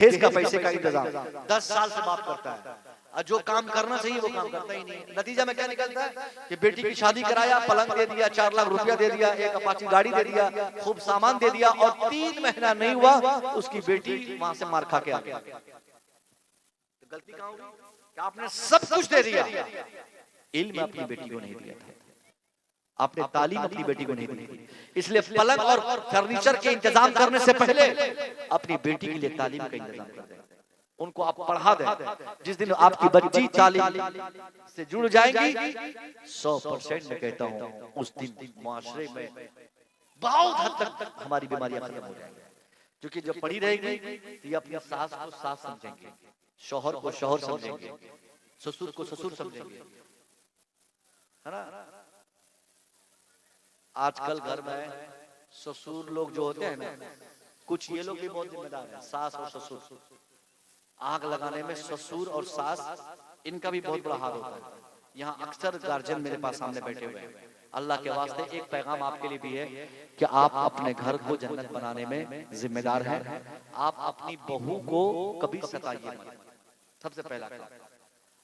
दहेज का पैसे का इंतजाम 10 साल से बाप करता है, और जो काम करना चाहिए वो काम करता ही नहीं। नतीजा में क्या निकलता है कि बेटी की शादी कराया, पलंग दे दिया, 4 लाख रुपया दे दिया, एक अपाची गाड़ी दे दिया, खूब सामान दे दिया, और 3 महीना नहीं हुआ उसकी बेटी वहां से मार खा के आ गई। तो गलती कहां होगी कि आपने सब कुछ दे दिया, इल्म अपनी बेटी को नहीं दिया था, आपने तालीम अपनी बेटी को नहीं दी। इसलिए पलंग और फर्नीचर के इंतजाम करने से पहले अपनी बेटी के लिए तालीम का इंतजाम कर दें, उनको आप पढ़ा दें। जिस दिन आपकी बच्ची तालीम से जुड़ जाएंगी, 100% मैं कहता हूं उस दिन मुआशरे में बहुत हद तक हमारी बीमारियां खत्म हो जाएंगी। क्योंकि जब पढ़ी रहेगी तो ये अपनी सास को सास समझेंगे, शौहर को शौहर समझेंगे, ससुर को ससुर समझेंगे, है ना। आजकल घर में ससुर लोग जो होते हैं ना, कुछ ये लोग भी बहुत जिम्मेदार हैं, सास और ससुर। आग लगाने में ससुर और सास, इनका भी बहुत बड़ा हाथ होता है। यहाँ अक्सर गार्जियन मेरे पास सामने बैठे हुए हैं। अल्लाह के वास्ते एक पैगाम आपके लिए भी है कि आप अपने घर को जन्नत बनाने में जिम्मेदार हैं। आप अपनी बहू को कभी सताइए मत। सबसे पहला काम,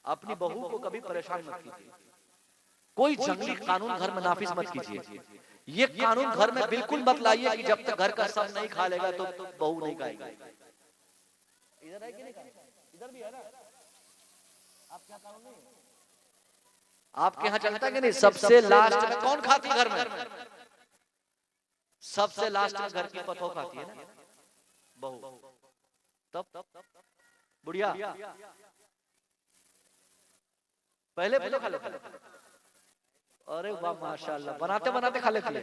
अपनी बहू को कभी परेशान मत कीजिए। कोई जंगली कानून घर में नाफिज मत कीजिए। ये कानून घर में बिल्कुल मत लाइए कि जब तक घर का सब नहीं खा लेगा तो बहू नहीं खाएगी। इधर है कि नहीं? इधर भी है ना। आप क्या कानून नहीं है? आपके यहाँ चलता है कि नहीं? सबसे लास्ट में कौन खाती है घर में? सबसे लास्ट में घर की पतोह खाती है ना, बहू। तब बुढ़िया पहले पतोह खा लेती है। अरे वाह माशाल्लाह, बनाते बनाते खा लेती है।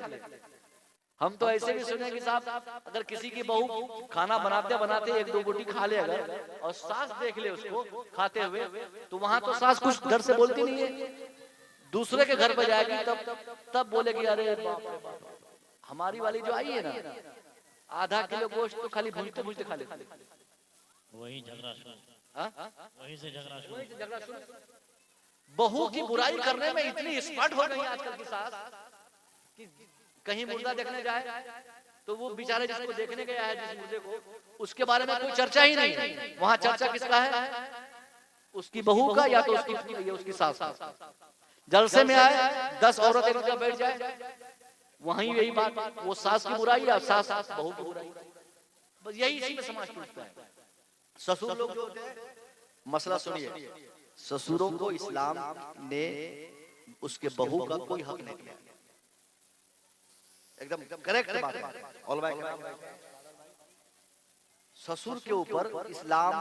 हम तो ऐसे भी सुने कि साहब अगर किसी की बहू खाना बनाते बनाते 1-2 रोटी खा ले अगर, और सास देख ले उसको खाते हुए, तो वहां तो सास कुछ घर से बोलती नहीं है, दूसरे के घर पर जाएगी तब बोलेगी अरे बाप रे बाप, हमारी वाली जो आई है ना, आधा किलो गोश्त तो खाली भूनते भूनते खा लेती है। वही झगड़ा शुरू, वही से झगड़ा शुरू। बहू की बुराई करने में इतनी स्मार्ट हो गई आजकल की सास कि कहीं मुर्दा देखने जाए तो वो बेचारे जिसको देखने गया है, जिस मुर्दे को, उसके बारे में कोई चर्चा ही नहीं। वहां चर्चा किसका है? उसकी बहू का, या तो उसकी सास का। जलसे में आए 10 औरतें एक जगह बैठ जाए, वहीं यही बात, वो सास की बुराई या सास बहू की बुराई, बस यही इसी में समाज टूटता है। ससुर लोग जो होते हैं, मसला सुनिए, ससुरों को इस्लाम ने उसके बहू का कोई हक नहीं दिया। एकदम करेक्ट बात है। ससुर के ऊपर इस्लाम,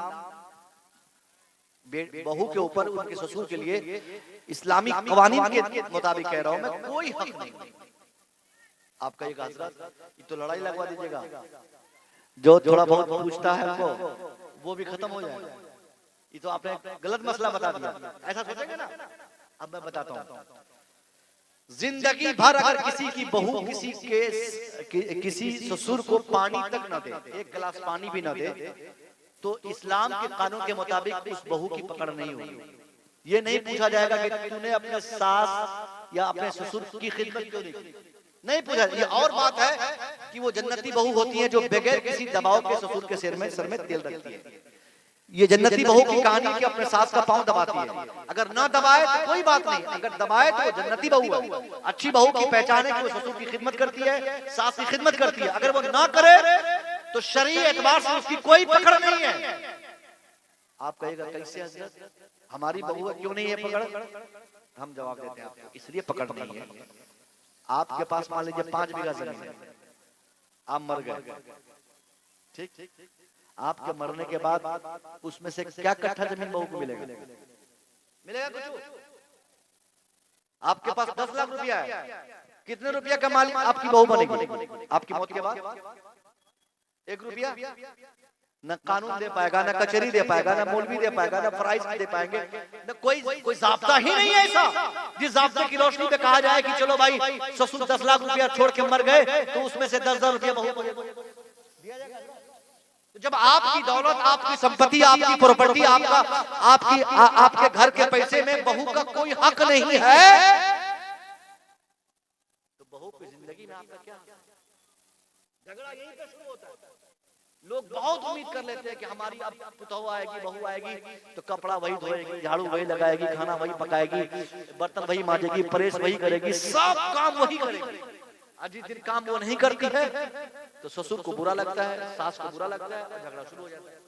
बहू के ऊपर उनके ससुर के लिए इस्लामी कवानीन के मुताबिक कह रहा हूं मैं, कोई हक नहीं। आप कहिएगा हजरत ये तो लड़ाई लगवा दीजिएगा, जो थोड़ा बहुत पूछता है हमको वो भी खत्म हो जाएगा। ये तो आपने गलत मसला बता दिया, ऐसा सोचेंगे ना। अब मैं बताता हूँ, जिंदगी भर अगर किसी की बहू किसी ससुर को पानी तक न दे, 1 गिलास पानी भी न दे, तो इस्लाम के कानून के मुताबिक उस बहू की पकड़ नहीं होगी। ये नहीं पूछा जाएगा कि तूने अपने सास या अपने ससुर की खिदमत क्यों नहीं की, नहीं पूछा। ये और बात है कि वो जन्नती बहू होती है जो बगैर किसी दबाव के ससुर के सर में तेल रखती है। ये जन्नती बहू की कहानी कि अपने सास का पांव दबाती है। अगर ना दबाए तो कोई बात नहीं, अगर दबाए तो वो जन्नती बहू है। अच्छी बहू की पहचान है कि वो ससुर की खिदमत करती है, सास की खिदमत करती है। अगर वो ना करे तो शरई एतबार से उसकी कोई पकड़ नहीं है। आप कहेगा कैसे हजरत, हमारी बहू है क्यों नहीं है पकड़? हम जवाब देते हैं आपको, इसलिए पकड़ नहीं है। आपके पास मान लीजिए 5 बीघा जमीन है, आप मर गए, ठीक, आपके मरने के बाद उसमें से क्या कट्ठा जमीन बहू को मिलेगा? मिलेगा कुछ? आपके पास 10 लाख रुपया है, कितने रुपया का मालिक आपकी बहू बनेगी आपकी मौत के बाद? 1 रुपया। न कानून दे पाएगा, न कचहरी दे पाएगा, न मौलवी दे पाएगा, न फराइज दे पाएंगे, न कोई जाब्ता ही नहीं है ऐसा जिस जाब्ते की रोशनी पे कहा जाए कि चलो भाई ससुर 10 लाख रुपया छोड़ के मर गए तो उसमें से 10,000 रुपया बहू को दिया जाएगा। जब आपकी दौलत, आपकी संपत्ति, आपकी प्रॉपर्टी, आपके घर के पैसे में बहू का कोई हक नहीं है, तो बहू की जिंदगी में आपका क्या? झगड़ा यहीं पे शुरू होता है। लोग बहुत उम्मीद कर लेते हैं कि हमारी अब पुतहू आएगी, बहू आएगी तो कपड़ा वही धोएगी, झाड़ू वही लगाएगी, खाना वही पकाएगी, बर्तन वही मांजेगी, प्रेस वही करेगी, सब काम वही करेगी। आज जिस दिन काम वो नहीं करती है तो ससुर को बुरा लगता है, सास को बुरा लगता है, झगड़ा शुरू हो जाता है।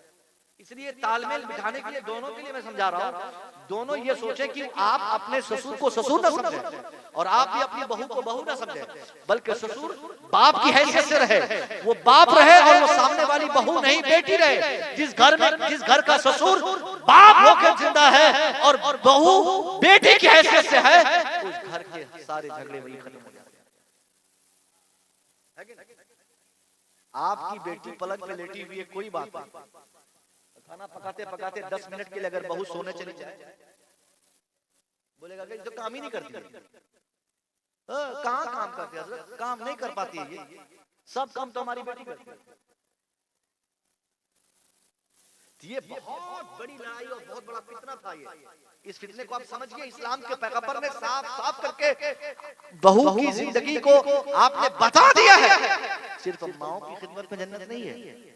इसलिए तालमेल बिठाने के लिए दोनों के लिए मैं समझा रहा हूँ, दोनों ये सोचे कि आप अपने ससुर को ससुर न समझे और आप भी अपनी बहू को बहू न समझे, बल्कि ससुर बाप की हैसियत से रहे, वो बाप रहे और वो सामने वाली बहू नहीं बेटी रहे। जिस घर का ससुर बाप होकर जिंदा है और बहू बेटी की हैसियत से है, उस घर के सारे झगड़े वही खत्म हो जाते हैं। आपकी बेटी पलंग पे लेटी हुई है, कोई बात नहीं, खाना पकाते पकाते 10 मिनट के लिए अगर बहू सोने चली जाए, बोलेगा कि तो काम ही नहीं करती। कहाँ काम करती है, काम नहीं कर पाती है, ये सब काम तो हमारी बेटी करती है। ये बहुत बड़ी लड़ाई और बहुत बड़ा फितना था। ये इस फितने को आप समझिए, इस्लाम के पैगंबर ने साफ साफ करके बहू की जिंदगी को आपने बता दिया है। सिर्फ माओ की खिदमत में जन्नत नहीं है।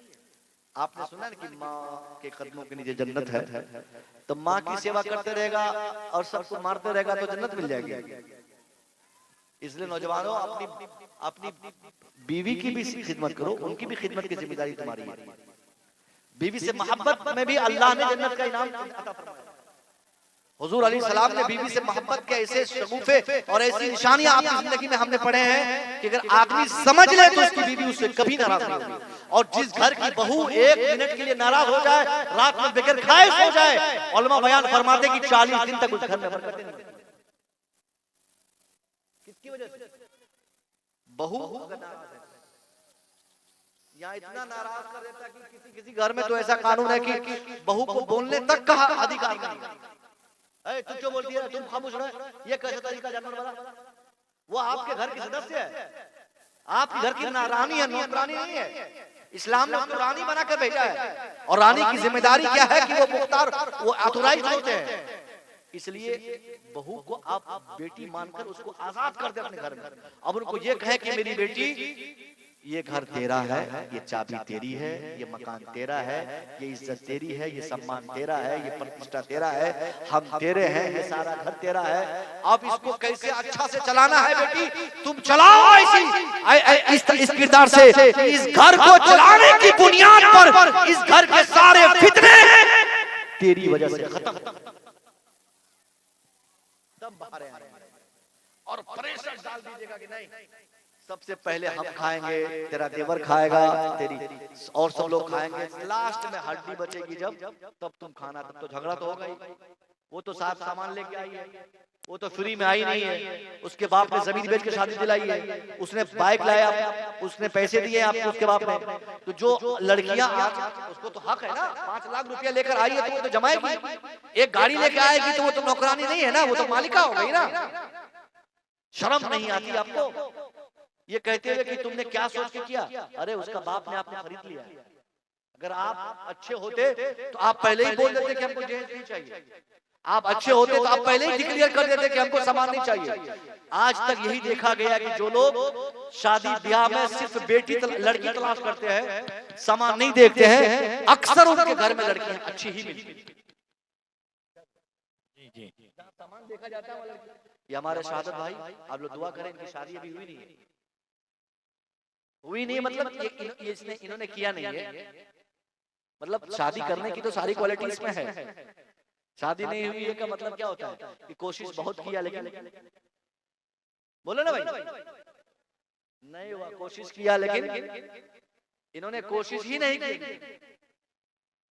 आपने सुना ना कि माँ के कदमों के नीचे जन्नत है, तो माँ की सेवा करते रहेगा और सबको मारते रहेगा तो जन्नत मिल जाएगी। इसलिए नौजवानों, अपनी बीवी की भी खिदमत करो, उनकी भी खिदमत की जिम्मेदारी तुम्हारी है। बीवी से मोहब्बत में भी अल्लाह ने जन्नत का इनाम अता फरमाया। हुजूर अलैहि सलाम ने बीवी से मोहब्बत के ऐसे शगुफे और ऐसी निशानियां अपनी जिंदगी में हमने पढ़े हैं कि अगर आदमी समझ ले तो उसकी बीवी उससे कभी नाराज नहीं होगी। और जिस घर की बहू 1 मिनट के लिए नाराज हो जाए, रात में बगैर खाए सो जाए, उलमा बयान फरमाते कि 40 दिन तक उस घर में बरकत नहीं। किसकी वजह से? बहू यहाँ इतना नाराज कर देता है कि किसी घर में तो ऐसा कानून है कि बहू को बोलने तक का अधिकार नहीं। तू क्यों बोलती है, तुम खामोश रहो, ये कैसा तरीका जानवर वाला? वो आपके घर की सदस्य है, आपके घर की रानी है, नौकरानी नहीं है। इस्लाम ने उसको रानी बनाकर भेजा है और रानी की जिम्मेदारी क्या है कि वो मुख्तार, वो ऑथोराइज होते हैं। इसलिए बहू को आप बेटी मानकर उसको आजाद कर दे अपने घर में। अब उनको ये कहे कि मेरी बेटी, ये घर तेरा है, ये चाबी तेरी है, ये मकान तेरा है, ये इज्जत तेरी है, ये सम्मान तेरा है, ये प्रतिष्ठा तेरा है, हम तेरे हैं, ये सारा घर तेरा है। अब इसको कैसे अच्छा से चलाना है बेटी, तुम चलाओ ऐसी इस किरदार से। इस घर को चलाने की बुनियाद पर इस घर के सारे फितने तेरी वजह से खत्म, तब बाहर आएंगे। और प्रेशर डाल दीजिएगा कि नहीं, सबसे पहले हम खाएंगे, तेरा देवर खाएगा, तेरी और सब लोग खाएंगे, लास्ट में हड्डी बचेगी जब, तब तुम खाना। तब तो झगड़ा तो होगा ही। वो तो साथ सामान लेके आई है, वो तो फ्री में आई नहीं है, उसके बाप ने जमीन बेच के शादी दिलाई है, उसने बाइक लाया, उसने पैसे दिए आपको उसके बाप ने। तो जो लड़कियां आज, उसको तो हक है ना, 5 लाख रुपया लेकर आई है तो वो तो जमाएगी। एक गाड़ी लेके आएगी तो वो तो नौकरानी नहीं है ना, वो तो मालिका हो गई ना। शर्म नहीं आती आपको ये कहते हुए कि तुमने क्या सोच के किया? अरे उसका बाप ने आपने खरीद लिया। अगर आप अच्छे होते तो आप पहले ही बोल देते कि हमको दहेज नहीं चाहिए। आप अच्छे होते तो आप पहले ही डिक्लेयर कर देते कि हमको सामान नहीं चाहिए। आज तक यही देखा गया कि जो लोग शादी ब्याह में सिर्फ लड़की तलाश करते हैं, सामान नहीं देखते हैं, अक्सर उनके घर में लड़कियां अच्छी ही मिलती। सामान देखा जाता है। ये हमारे शहादत भाई, आप लोग दुआ करें, इनकी शादी अभी हुई नहीं मतलब इन्होंने किया नहीं है, मतलब शादी करने की तो सारी क्वालिटी इसमें है। शादी नहीं हुई है का मतलब क्या होता है कि कोशिश बहुत किया लेकिन, बोलो ना भाई, नहीं हुआ। कोशिश किया लेकिन इन्होंने कोशिश ही नहीं की।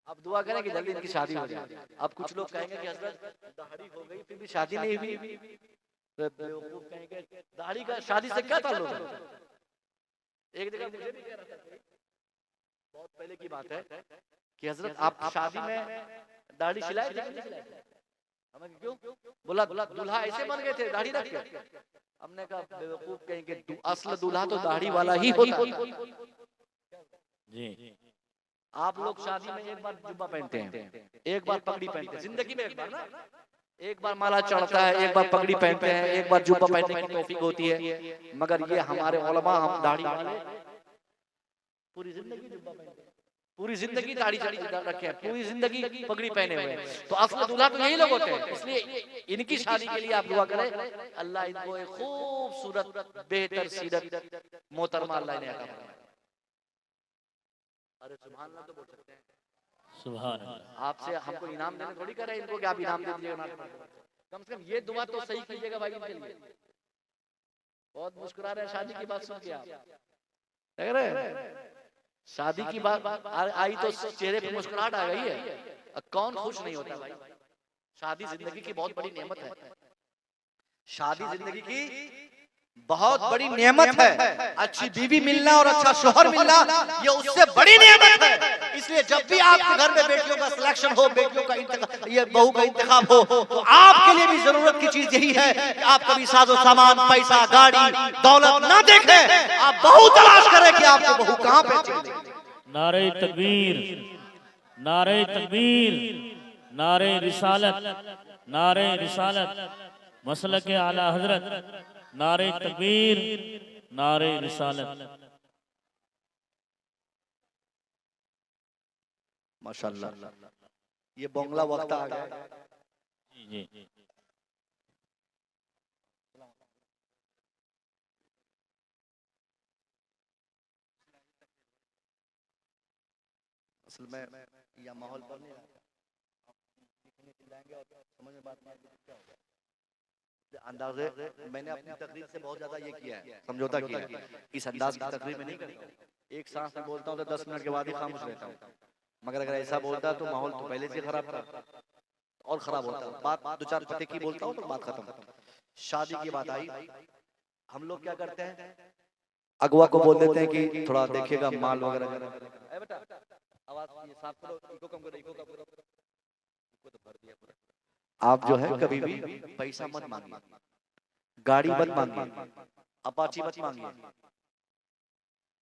अब दुआ करें कि जल्दी इनकी शादी हो जाए। अब कुछ लोग कहेंगे कि हजरत दाढ़ी हो गई फिर भी शादी नहीं हुई, कहेंगे दाढ़ी का शादी से क्या ताल्लुक है? एक जगह मुझे भी कह रहा था, बहुत पहले की बात है, कि हजरत आप शादी में दाढ़ी सिलाए थे? हमें क्यों? बोला दूल्हा ऐसे बन गए थे दाढ़ी रख के। हमने कहा बेवकूफ, कहेंगे असल दूल्हा तो दाढ़ी वाला ही होता जी। आप लोग शादी में एक बार जुब्बा पहनते हैं, एक बार पगड़ी पहनते हैं, जिंदगी में एक बार ना, एक बार माला चढ़ता है, एक बार पगड़ी पहनते हैं, एक बार जुब्बा पहनने की तौफीक होती है। मगर ये हमारे उलमा, हम दाढ़ी वाले पूरी जिंदगी जुब्बा पहनते हैं। पूरी जिंदगी दाढ़ी रखे हैं, पूरी जिंदगी पगड़ी पहने हुए हैं, तो असली दूल्हा तो यही लोग होते हैं। इसलिए इनकी शादी के लिए आप दुआ करें, अल्लाह इनको एक खूबसूरत बेहतर सीरत मोहतरमा अल्लाह ने अता फरमाए। अरे सुभान अल्लाह तो बोल सकते हैं। सुभान अल्लाह। आपसे हमको इनाम देने थोड़ी कर रहे हैं इनको कि आप इनाम दे दीजिएगा, कम से कम ये दुआ तो सही कीजिएगा भाई इनके लिए। बहुत मुस्कुरा रहे हैं शादी की बात सुन के, आप देख रहे हैं शादी की बात आई तो चेहरे पे मुस्कुराहट आ गई है। कौन खुश नहीं होता भाई? शादी जिंदगी की बहुत बड़ी नेमत है। शादी जिंदगी की बहुत बड़ी नेमत है। अच्छी बीवी मिलना और अच्छा शोहर मिलना ये उससे बड़ी नेमत है। इसलिए जब भी आपके घर में बेटियों का सिलेक्शन हो, बेटियों का ये बहू का इंतखाब हो, तो आपके लिए भी जरूरत की चीज यही है कि आप कभी साजो सामान, पैसा, गाड़ी, दौलत ना देखें, आप बहू तलाश करें कि आपको बहू कहाँ पे चाहिए। नारे तकबीर, नारे तकबीर, नारे रिसालत, नारे रिसालत, मसलक आला हजरत, नारे तकबीर, नारे रिसालत। माशाअल्लाह, ये बंगला वक्त आ गया। जी जी। असल में यह माहौल पर नहीं समझ में बात क्या होगा। अंदाजे मैंने अपनी तकरीर से बहुत ज्यादा ये किया है, समझौता किया है। इस अंदाज की तकरीर में नहीं करता। एक सांस में बोलता हूँ तो 10 मिनट के बाद ही खामोश रहता हूँ, मगर अगर ऐसा बोलता तो माहौल तो पहले से खराब था और खराब होता। बात दो चार पते की बोलता हूँ तो बात खत्म। शादी की बात आई, हम लोग क्या करते हैं, अगवा को बोल देते हैं कि थोड़ा देखिएगा माल वगैरह। आप जो है कभी भी पैसा मत मांगिए, गाड़ी मत मांगिए, अपाची मत मांगिए।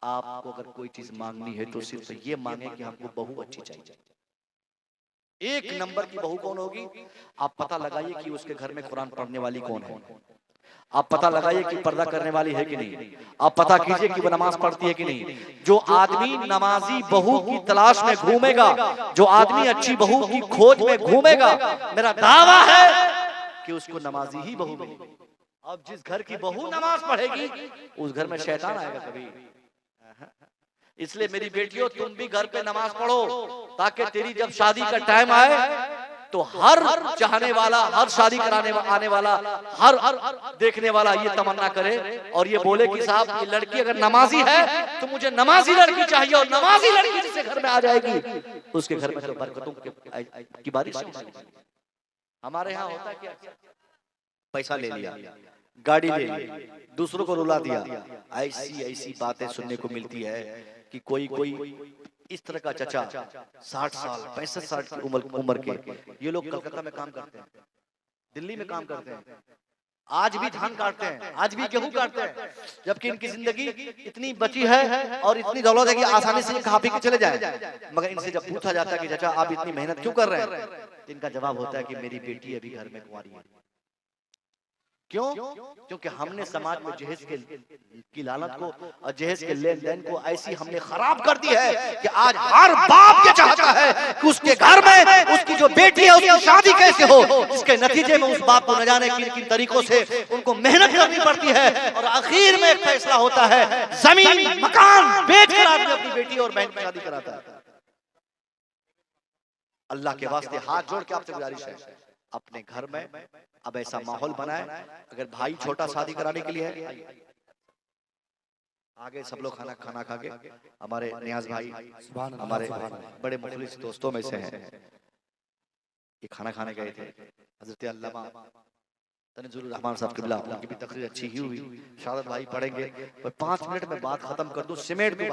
आपको अगर कोई चीज मांगनी है तो सिर्फ ये मांगे कि हमको बहू अच्छी चाहिए। एक नंबर की बहू कौन होगी? आप पता लगाइए कि उसके घर में कुरान पढ़ने वाली कौन है। आप पता लगाइए कि पर्दा करने वाली है कि नहीं। आप पता कीजिए कि वो नमाज पढ़ती है कि नहीं। जो आदमी नमाजी बहू की तलाश में घूमेगा, जो आदमी अच्छी बहू की खोज में घूमेगा, मेरा दावा है कि उसको नमाजी ही बहू मिलेगी। अब जिस घर की बहू नमाज पढ़ेगी उस घर में शैतान आएगा कभी। इसलिए मेरी बेटियों, तुम भी घर पे नमाज पढ़ो ताकि तेरी जब शादी का टाइम आए तो हर चाहने वाला, हर शादी कराने आने वाला, हर देखने वाला ये तमन्ना करे और ये बोले कि साहब ये लड़की अगर नमाजी है तो मुझे नमाजी लड़की चाहिए, और नमाजी लड़की जिसके घर में आ जाएगी उसके घर में तो बरकतों की बारिश होगी। हमारे यहाँ होता है क्या, पैसा ले लिया, गाड़ी ले ली, दूसरों को रुला दिया। ऐसी ऐसी बातें सुनने को मिलती है कि कोई इस तरह का चचा 60 साल 65-60 की उम्र के, ये लोग कलकत्ता में काम करते हैं, दिल्ली में काम करते हैं, आज भी धान काटते हैं, आज भी गेहूं काटते हैं, जबकि इनकी जिंदगी इतनी बची है और इतनी दौलत है कि आसानी से खा पी के चले जाए। मगर इनसे जब पूछा जाता है कि चाचा आप इतनी मेहनत क्यों कर रहे हैं, तो इनका जवाब होता है कि मेरी बेटी अभी घर में कुंवारी है। क्यों? क्योंकि हमने समाज में जहेज की लालत को और जहेज के लेन देन को ऐसी हमने खराब कर दी है कि आज हर बाप ये चाहता है कि उसके घर में उसकी जो बेटी है उसकी शादी कैसे हो। इसके नतीजे में उस बाप को न जाने किन किन तरीकों से उनको मेहनत करनी पड़ती है और आखिर में एक फैसला होता है, जमीन मकान बेचकर आदमी अपनी बेटी और बहन की शादी कराता है। अल्लाह के वास्ते हाथ जोड़ के आपसे गुजारिश है, अपने घर में अब ऐसा माहौल बनाए। अगर भाई छोटा शादी कराने के लिए है, आगे सब लोग खाना खा के, हमारे नियाज भाई हमारे बड़े मुखलिस दोस्तों में से हैं, ये खाना खाने गए थे। हजरत अल्लामा तनजुल रहमान साहब किबला, उनकी भी तकरीर अच्छी ही हुई। शारद भाई पढ़ेंगे, पर 5 मिनट में बात खत्म कर दूं, सिमेट दूं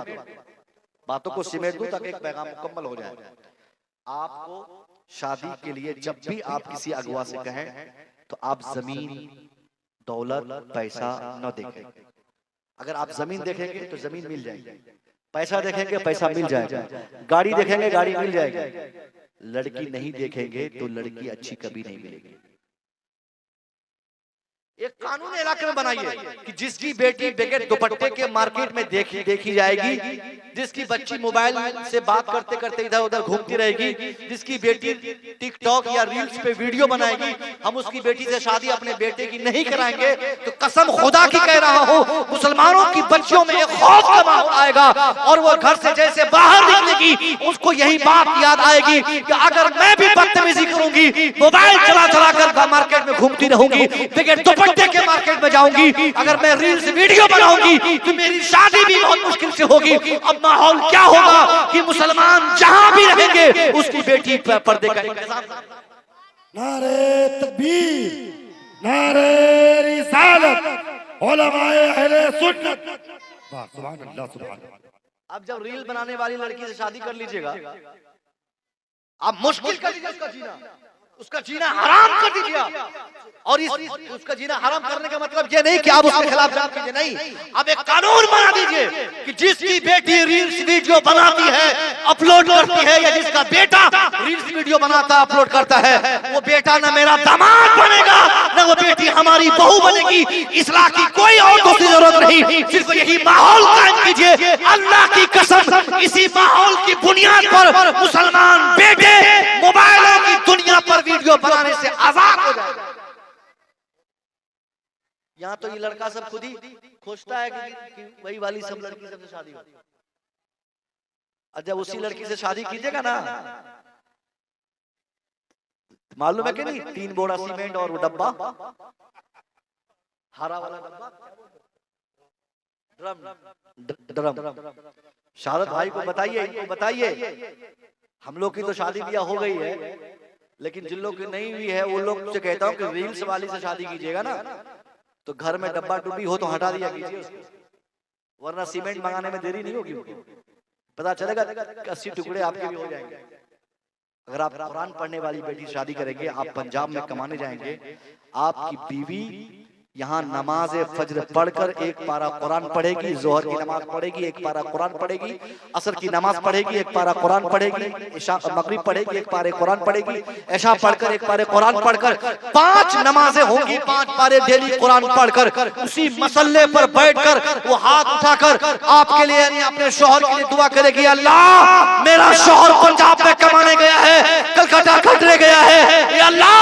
बातों को सिमेट दूं ताकि एक पैगाम मुकम्मल हो जाए। आपको शादी के लिए जब भी आप किसी अगवा से कहें तो आप जमीन दौलत पैसा न देखें। अगर आप जमीन देखेंगे तो जमीन मिल जाएगी, पैसा देखेंगे पैसा मिल जाएगा, गाड़ी देखेंगे गाड़ी मिल जाएगी। लड़की नहीं देखेंगे तो लड़की अच्छी कभी नहीं मिलेगी। एक कानून इलाके में बनाइए कि जिसकी बेटी बगैर दुपट्टे के मार्केट में देखी जाएगी, जिसकी बच्ची मोबाइल से बात करते करते इधर उधर घूमती रहेगी, जिसकी बेटी टिकटॉक या रील्स पे वीडियो बनाएगी, हम उसकी बेटी से शादी अपने बेटे की नहीं कराएंगे। तो कसम खुदा की कह रहा हूँ, मुसलमानों की बच्चियों में एक खौफ का माहौल आएगा और वो घर से जैसे बाहर निकलेगी उसको यही बात याद आएगी कि अगर मैं भी बदतमीजी करूंगी, मोबाइल चला चला कर मार्केट में घूमती रहूंगी, बगैर दुपट्टे के मार्केट में जाऊंगी, अगर मैं रील्स वीडियो बनाऊंगी तो मेरी शादी भी बहुत मुश्किल से होगी। अब माहौल क्या होगा कि मुसलमान जहां भी रहेंगे उसकी बेटी पर्दे का इंतजाम। नारे तकबीर, नारे रिसालत, उलमाए अहले सुन्नत। वाह सुभान अल्लाह, सुभान अल्लाह। अब जब रील बनाने वाली लड़की से शादी कर लीजिएगा, आप मुश्किल कर दीजिए उसका जीना हराम कर दीजिए। और उसका जीना हराम करने का मतलब ये नहीं कि आप उसके खिलाफ जान कीजिए, नहीं, अब एक कानून बना दीजिए कि जिसकी बेटी रील्स वीडियो बनाती है, अपलोड करती है, या जिसका बेटा रील्स वीडियो बनाता अपलोड करता है, वो बेटा ना मेरा दामाद बनेगा ना वो बेटी हमारी बहू बनेगी। इस्लाह की कोई और दूसरी जरूरत नहीं, सिर्फ यही माहौल कायम कीजिए। अल्लाह की कसम, इसी माहौल की बुनियाद पर मुसलमान बेटे मोबाइलों की दुनिया पर वीडियो बनाने से आजाद हो जाएगा। यहाँ तो ये लड़का सब खुद ही खोजता है कि वही वाली सब लड़की सबसे शादी हो। और जब उसी लड़की से शादी कीजिएगा ना, मालूम है कि नहीं, 3 बोरा सीमेंट और वो डब्बा, हरा वाला डब्बा, ड्रम। शारद भाई को बताइए, इनको बताइए, हम लोग की तो शादी ब्याह हो गई है, लेकिन जिन लोग की नहीं हुई है वो लोग से कहता हूँ कि रील्स वाली से शादी कीजिएगा ना, तो घर में डब्बा डुब्बी हो तो हटा दिया कीजिए उसको, वरना सीमेंट मंगाने में देरी नहीं होगी। पता चलेगा 80 टुकड़े आपके भी हो जाएंगे। अगर आप कुरान पढ़ने वाली बेटी शादी करेंगे, आप पंजाब में कमाने जाएंगे, आपकी बीवी यहाँ नमाज फज्र पढ़कर एक पारा कुरान पढ़ेगी, जोहर की नमाज पढ़ेगी, एक पारा कुरान पढ़ेगी, असर की नमाज पढ़ेगी, एक पारा कुरान पढ़ेगी, इशा मगरिब पढ़ेगी, एक पारे कुरान पढ़ेगी, ऐशा पढ़कर एक पारे कुरान पढ़कर 5 नमाजें होंगी, 5 पारे डेली कुरान पढ़कर उसी मसल्ले पर बैठकर वो हाथ उठाकर आपके लिए यानी अपने शौहर के लिए दुआ करेगी, अल्लाह मेरा शौहर पंजाब में कमाने गया है, कलकत्ता खटने गया है, या अल्लाह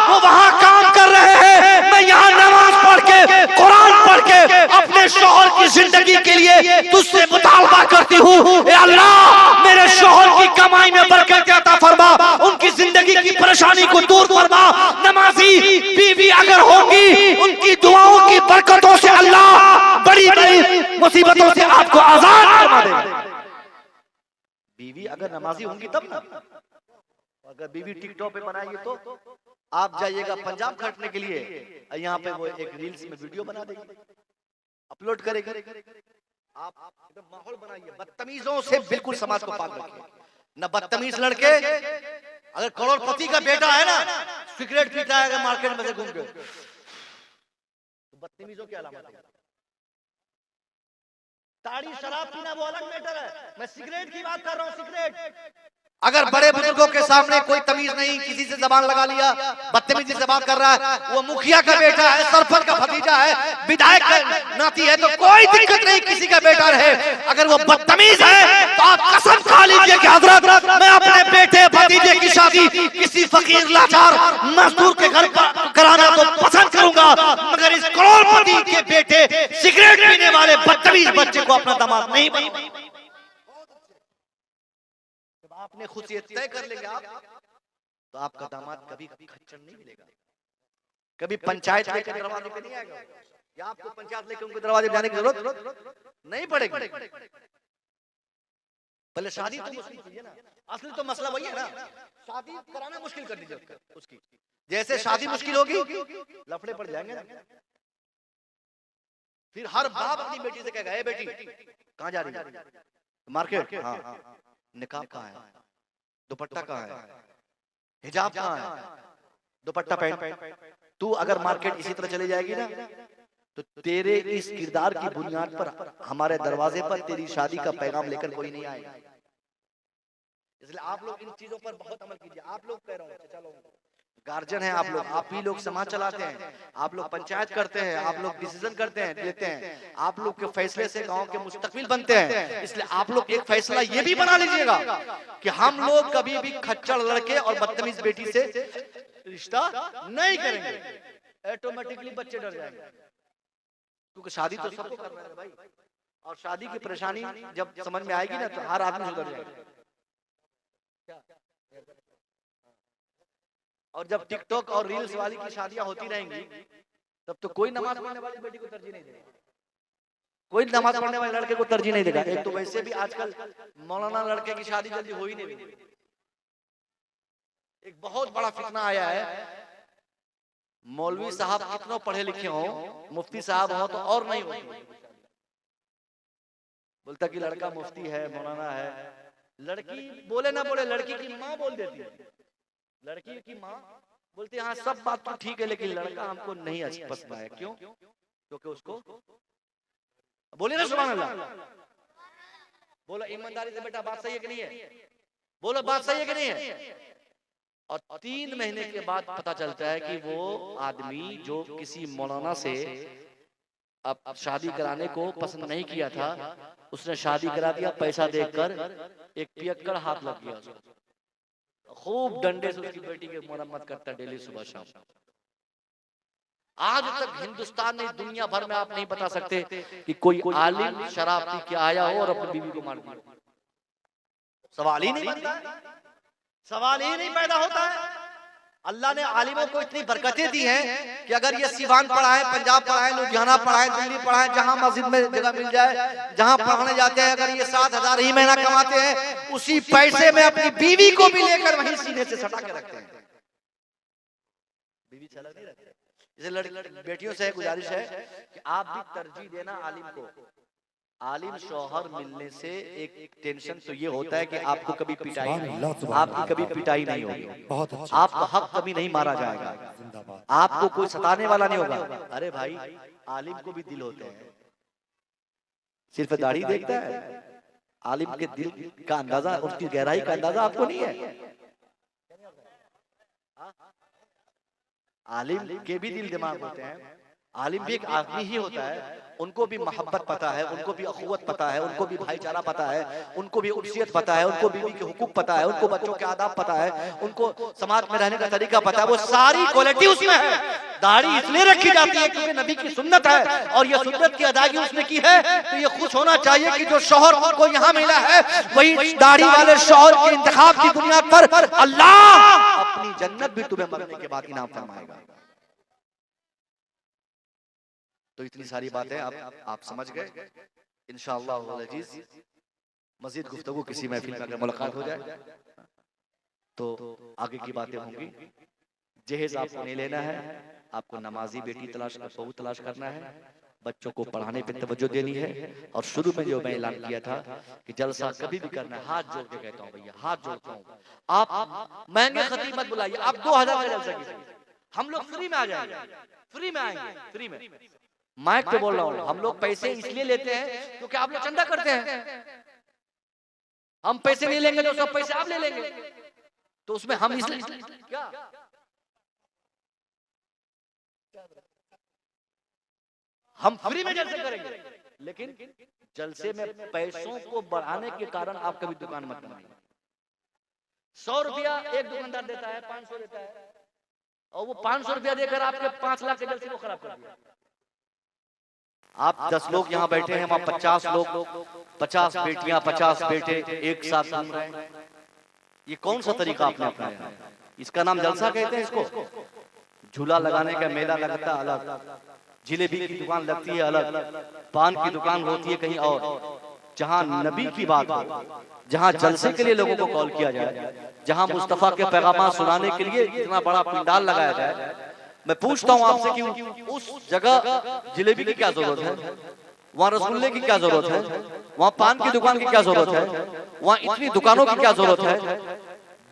वो वहां काम कर रहे हैं, मैं यहाँ नमाज पढ़ के कुरान पढ़ के अपने शौहर की जिंदगी के लिए तुझसे मुतालबा करती हूँ, या अल्लाह मेरे शौहर की कमाई में बरकत अता फरमा, उनकी जिंदगी की परेशानी को दूर फरमा। नमाजी बीवी अगर होंगी, उनकी दुआओं की बरकतों से अल्लाह बड़ी बड़ी मुसीबतों से आपको आजाद फरमा देगा। बीवी अगर नमाजी होंगी तब ना, अगर बीवी टिकटॉक पे बनाएगी तो आप जाइएगा पंजाब खटने के लिए, यहाँ पे वो एक रील्स में वीडियो बना देगी, अपलोड करेगी। आप एकदम माहौल बनाइए, बदतमीजों से बिल्कुल समाज को पाक रखिए। न बदतमीज लड़के, अगर करोड़पति का बेटा है ना, सिगरेट पीता है मार्केट में से घूम के, तो बदतमीजों की अलामत है। ताड़ी शराब पीना वो अलग मैटर है, मैं सिगरेट की बात कर रहा हूँ। सिगरेट अगर बड़े बुजुर्गों के सामने कोई तमीज नहीं, किसी से जबान लगा लिया, बदतमीजी से बात कर रहा है, वो मुखिया का बेटा है, सरपंच का भतीजा है, विधायक का नाती है, तो कोई दिक्कत नहीं, किसी का बेटा रहे। अगर वो बदतमीज है तो आप कसम खा लीजिए कि हजरत मैं अपने बेटे भतीजे की शादी किसी फकीर लाचार मजदूर के घर कराना तो पसंद करूंगा, मगर इस करोड़पति के बेटे सिगरेट पीने वाले बदतमीज बच्चे को अपना दामाद नहीं बनाऊंगा। आपने खुद से तय कर लेंगे आप, तो आपका दामाद कभी खच्चर नहीं मिलेगा, कभी पंचायत लेकर दरवाजे पे नहीं आएगा, या आपको पंचायत लेकर उनके दरवाजे पे जाने की जरूरत नहीं पड़ेगी। पहले शादी तो मुश्किल कीजिए ना, असली तो मसला वही है ना, शादी कराना मुश्किल कर दीजिए उसकी। जैसे शादी मुश्किल होगी लफड़े पड़ जाएंगे ना। फिर हर बाप अपनी बेटी से कहेगा, ए बेटी कहाँ जा रही है, मार्केट, हाँ, निकाब कहाँ है, दुपट्टा कहाँ है, हिजाब कहाँ है, दुपट्टा पहन। तू अगर मार्केट इसी तरह चली जाएगी ना, तो तेरे इस किरदार की बुनियाद पर हमारे दरवाजे पर तेरी शादी का पैगाम लेकर कोई नहीं आएगा। इसलिए आप लोग इन चीजों पर बहुत अमल कीजिए। आप लोग कह रहे हो चलो गार्जियन है आप ही लोग समाज चलाते हैं, आप लोग पंचायत करते हैं, आप लोग डिसीजन करते हैं, लेते हैं, आप लोग के फैसले से गांव के मुस्तकबिल बनते हैं। इसलिए आप लोग एक फैसला ये भी बना लीजिएगा कि हम लोग कभी भी खच्चर लड़के और बदतमीज बेटी से रिश्ता नहीं करेंगे। ऑटोमेटिकली बच्चे डर जाएंगे, क्योंकि शादी तो सबको करना है भाई, और शादी की परेशानी जब समझ में आएगी ना तो हर आदमी सुधर जाएगा। और जब टिकटॉक और रील्स वाली की शादियां होती रहेंगी तब तो कोई नमाज पढ़ने वाली बेटी को तरजीह नहीं देगा, कोई नमाज पढ़ने वाले लड़के को तरजीह नहीं देगा। एक तो वैसे भी आजकल मौलाना लड़के की शादी जल्दी हो ही नहीं रही। एक बहुत बड़ा फितना आया है, मौलवी साहब कितनों पढ़े लिखे हो, मुफ्ती साहब हो तो और नहीं होती, बोलता कि लड़का मुफ्ती है, मौलाना है, लड़की बोले ना बोले लड़की की माँ बोल देती है, लड़की की माँ बोलती है हाँ सब बात तो ठीक है लेकिन लड़का हमको नहीं पसंद आया। क्यों? क्योंकि उसको बोले ना सुभान अल्लाह, बोलो ईमानदारी से बेटा बात सही है कि नहीं है, बोलो बात सही है कि नहीं है। और 3 महीने के बाद पता चलता है कि वो आदमी जो किसी मौलाना से अब शादी कराने को पसंद नहीं किया था, उसने शादी करा दिया पैसा देकर, एक पियक्कड़ हाथ लग गया उसको, खूब डंडे से उसकी बेटी की मरम्मत करता डेली सुबह शाम। आज तक हिंदुस्तान में दुनिया भर में आप नहीं बता सकते कि कोई आलिम शराब पी के आया हो और अपनी बीवी को मार दिया। सवाल ही नहीं बनता, सवाल ही नहीं पैदा होता है। अल्लाह ने आलिमों को इतनी बरकतें दी हैं कि अगर ये सीवान पढ़ाए, पंजाब पढ़ाए, लुधियाना पढ़ाए, दिल्ली पढ़ाए, जहां मस्जिद में जगह मिल जाए, जहां पढ़ाने जाते हैं, अगर ये 7,000 ही महीना कमाते हैं, उसी पैसे में अपनी बीवी को भी लेकर वहीं सीने से सटा के रखते हैं। बीवी से अलग नहीं रखते। जैसे बेटियों से गुजारिश है कि आप भी तरजीह देना आलिम को। आलिम शौहर मिलने से एक टेंशन तो ये होता है कि आपको कभी पिटाई नहीं, आपकी कभी पिटाई नहीं होगी, बहुत अच्छा, आपका हक कभी नहीं मारा जाएगा, आपको कोई सताने वाला नहीं होगा। अरे भाई आलिम को भी दिल होते हैं, सिर्फ दाढ़ी देखता है, आलिम के दिल का अंदाजा, उसकी गहराई का अंदाजा आपको नहीं है। आलिम के भी दिल दिमाग होते हैं, आलिम भी एक आदमी ही होता है, उनको भी मोहब्बत पता है, उनको भी अखुवत पता है, उनको भी भाईचारा पता है, उनको भी उर्सियत पता है, उनको बीवी के हुकूक पता है, उनको बच्चों के आदाब पता है, उनको समाज में रहने का तरीका पता है। वो सारी क्वालिटी उसमें है। दाढ़ी इसलिए रखी जाती है क्योंकि नबी की सुन्नत है और ये सुन्नत की अदायगी उसने की है, तो ये खुश होना चाहिए कि जो शौहर को यहाँ मिला है वही दाढ़ी वाले शौहर के इंतखाब की बुनियाद पर अल्लाह अपनी जन्नत भी तुम्हें मरने के बाद इनाम फरमाएगा। तो इतनी सारी बातें आप समझ गए। इंशाअल्लाह अजीज मज़ीद गुफ्तगू किसी महफिल में अगर मुलाकात हो जाए तो आगे की बातें होंगी। जहेज आपको नहीं लेना है, आपको नमाजी बेटी तलाश बहू तलाश करना है, बच्चों को पढ़ाने पे तवज्जो देनी है। और शुरू में जो मैं ऐलान किया था कि जलसा कभी भी करना है, हाथ जोड़ के कहता हूँ भैया, हाथ जोड़ता हूँ, आप महंगे खतीब मत बुलाइए, आप 2000 का जलसा कीजिए, हम लोग फ्री में आ जाएंगे, फ्री में आएंगे, फ्री में। माइक पे बोल रहा हूँ, हम लोग पैसे इसलिए लेते हैं क्योंकि आप लोग चंदा करते हैं, हम पैसे नहीं लेंगे तो सब पैसे आप ले लेंगे, तो उसमें हम इसलिए क्या हम फ्री में जलसे करेंगे, लेकिन जलसे में पैसों को बढ़ाने के कारण आप कभी दुकान मत बनाइए। 100 रुपया एक दुकानदार देता है, 500 देता है, और वो 500 रुपया देकर आपके 5 लाख के जलसे को खराब कर दिया। आप 10 लोग यहाँ बैठे हैं, वहां 50 लोग, 50 बेटियां, 50 बेटे एक साथ घूम रहे हैं। ये कौन सा तरीका आपने अपनाया? इसका नाम जलसा कहते हैं इसको। झूला लगाने का मेला लगता है अलग, जिलेबी की दुकान लगती है अलग, पान की दुकान होती है कहीं और। जहां नबी की बात हो, जहां जलसे के लिए लोगों को कॉल किया जाए, जहां मुस्तफा के पैगाम सुनाने के लिए इतना बड़ा पंडाल लगाया जाए, मैं पूछता हूं आपसे कि उस जगह जिलेबी की क्या जरूरत है, वहाँ रसगुल्ले की क्या जरूरत है, वहाँ पान की दुकान की क्या जरूरत है, वहाँ इतनी दुकानों की क्या जरूरत है?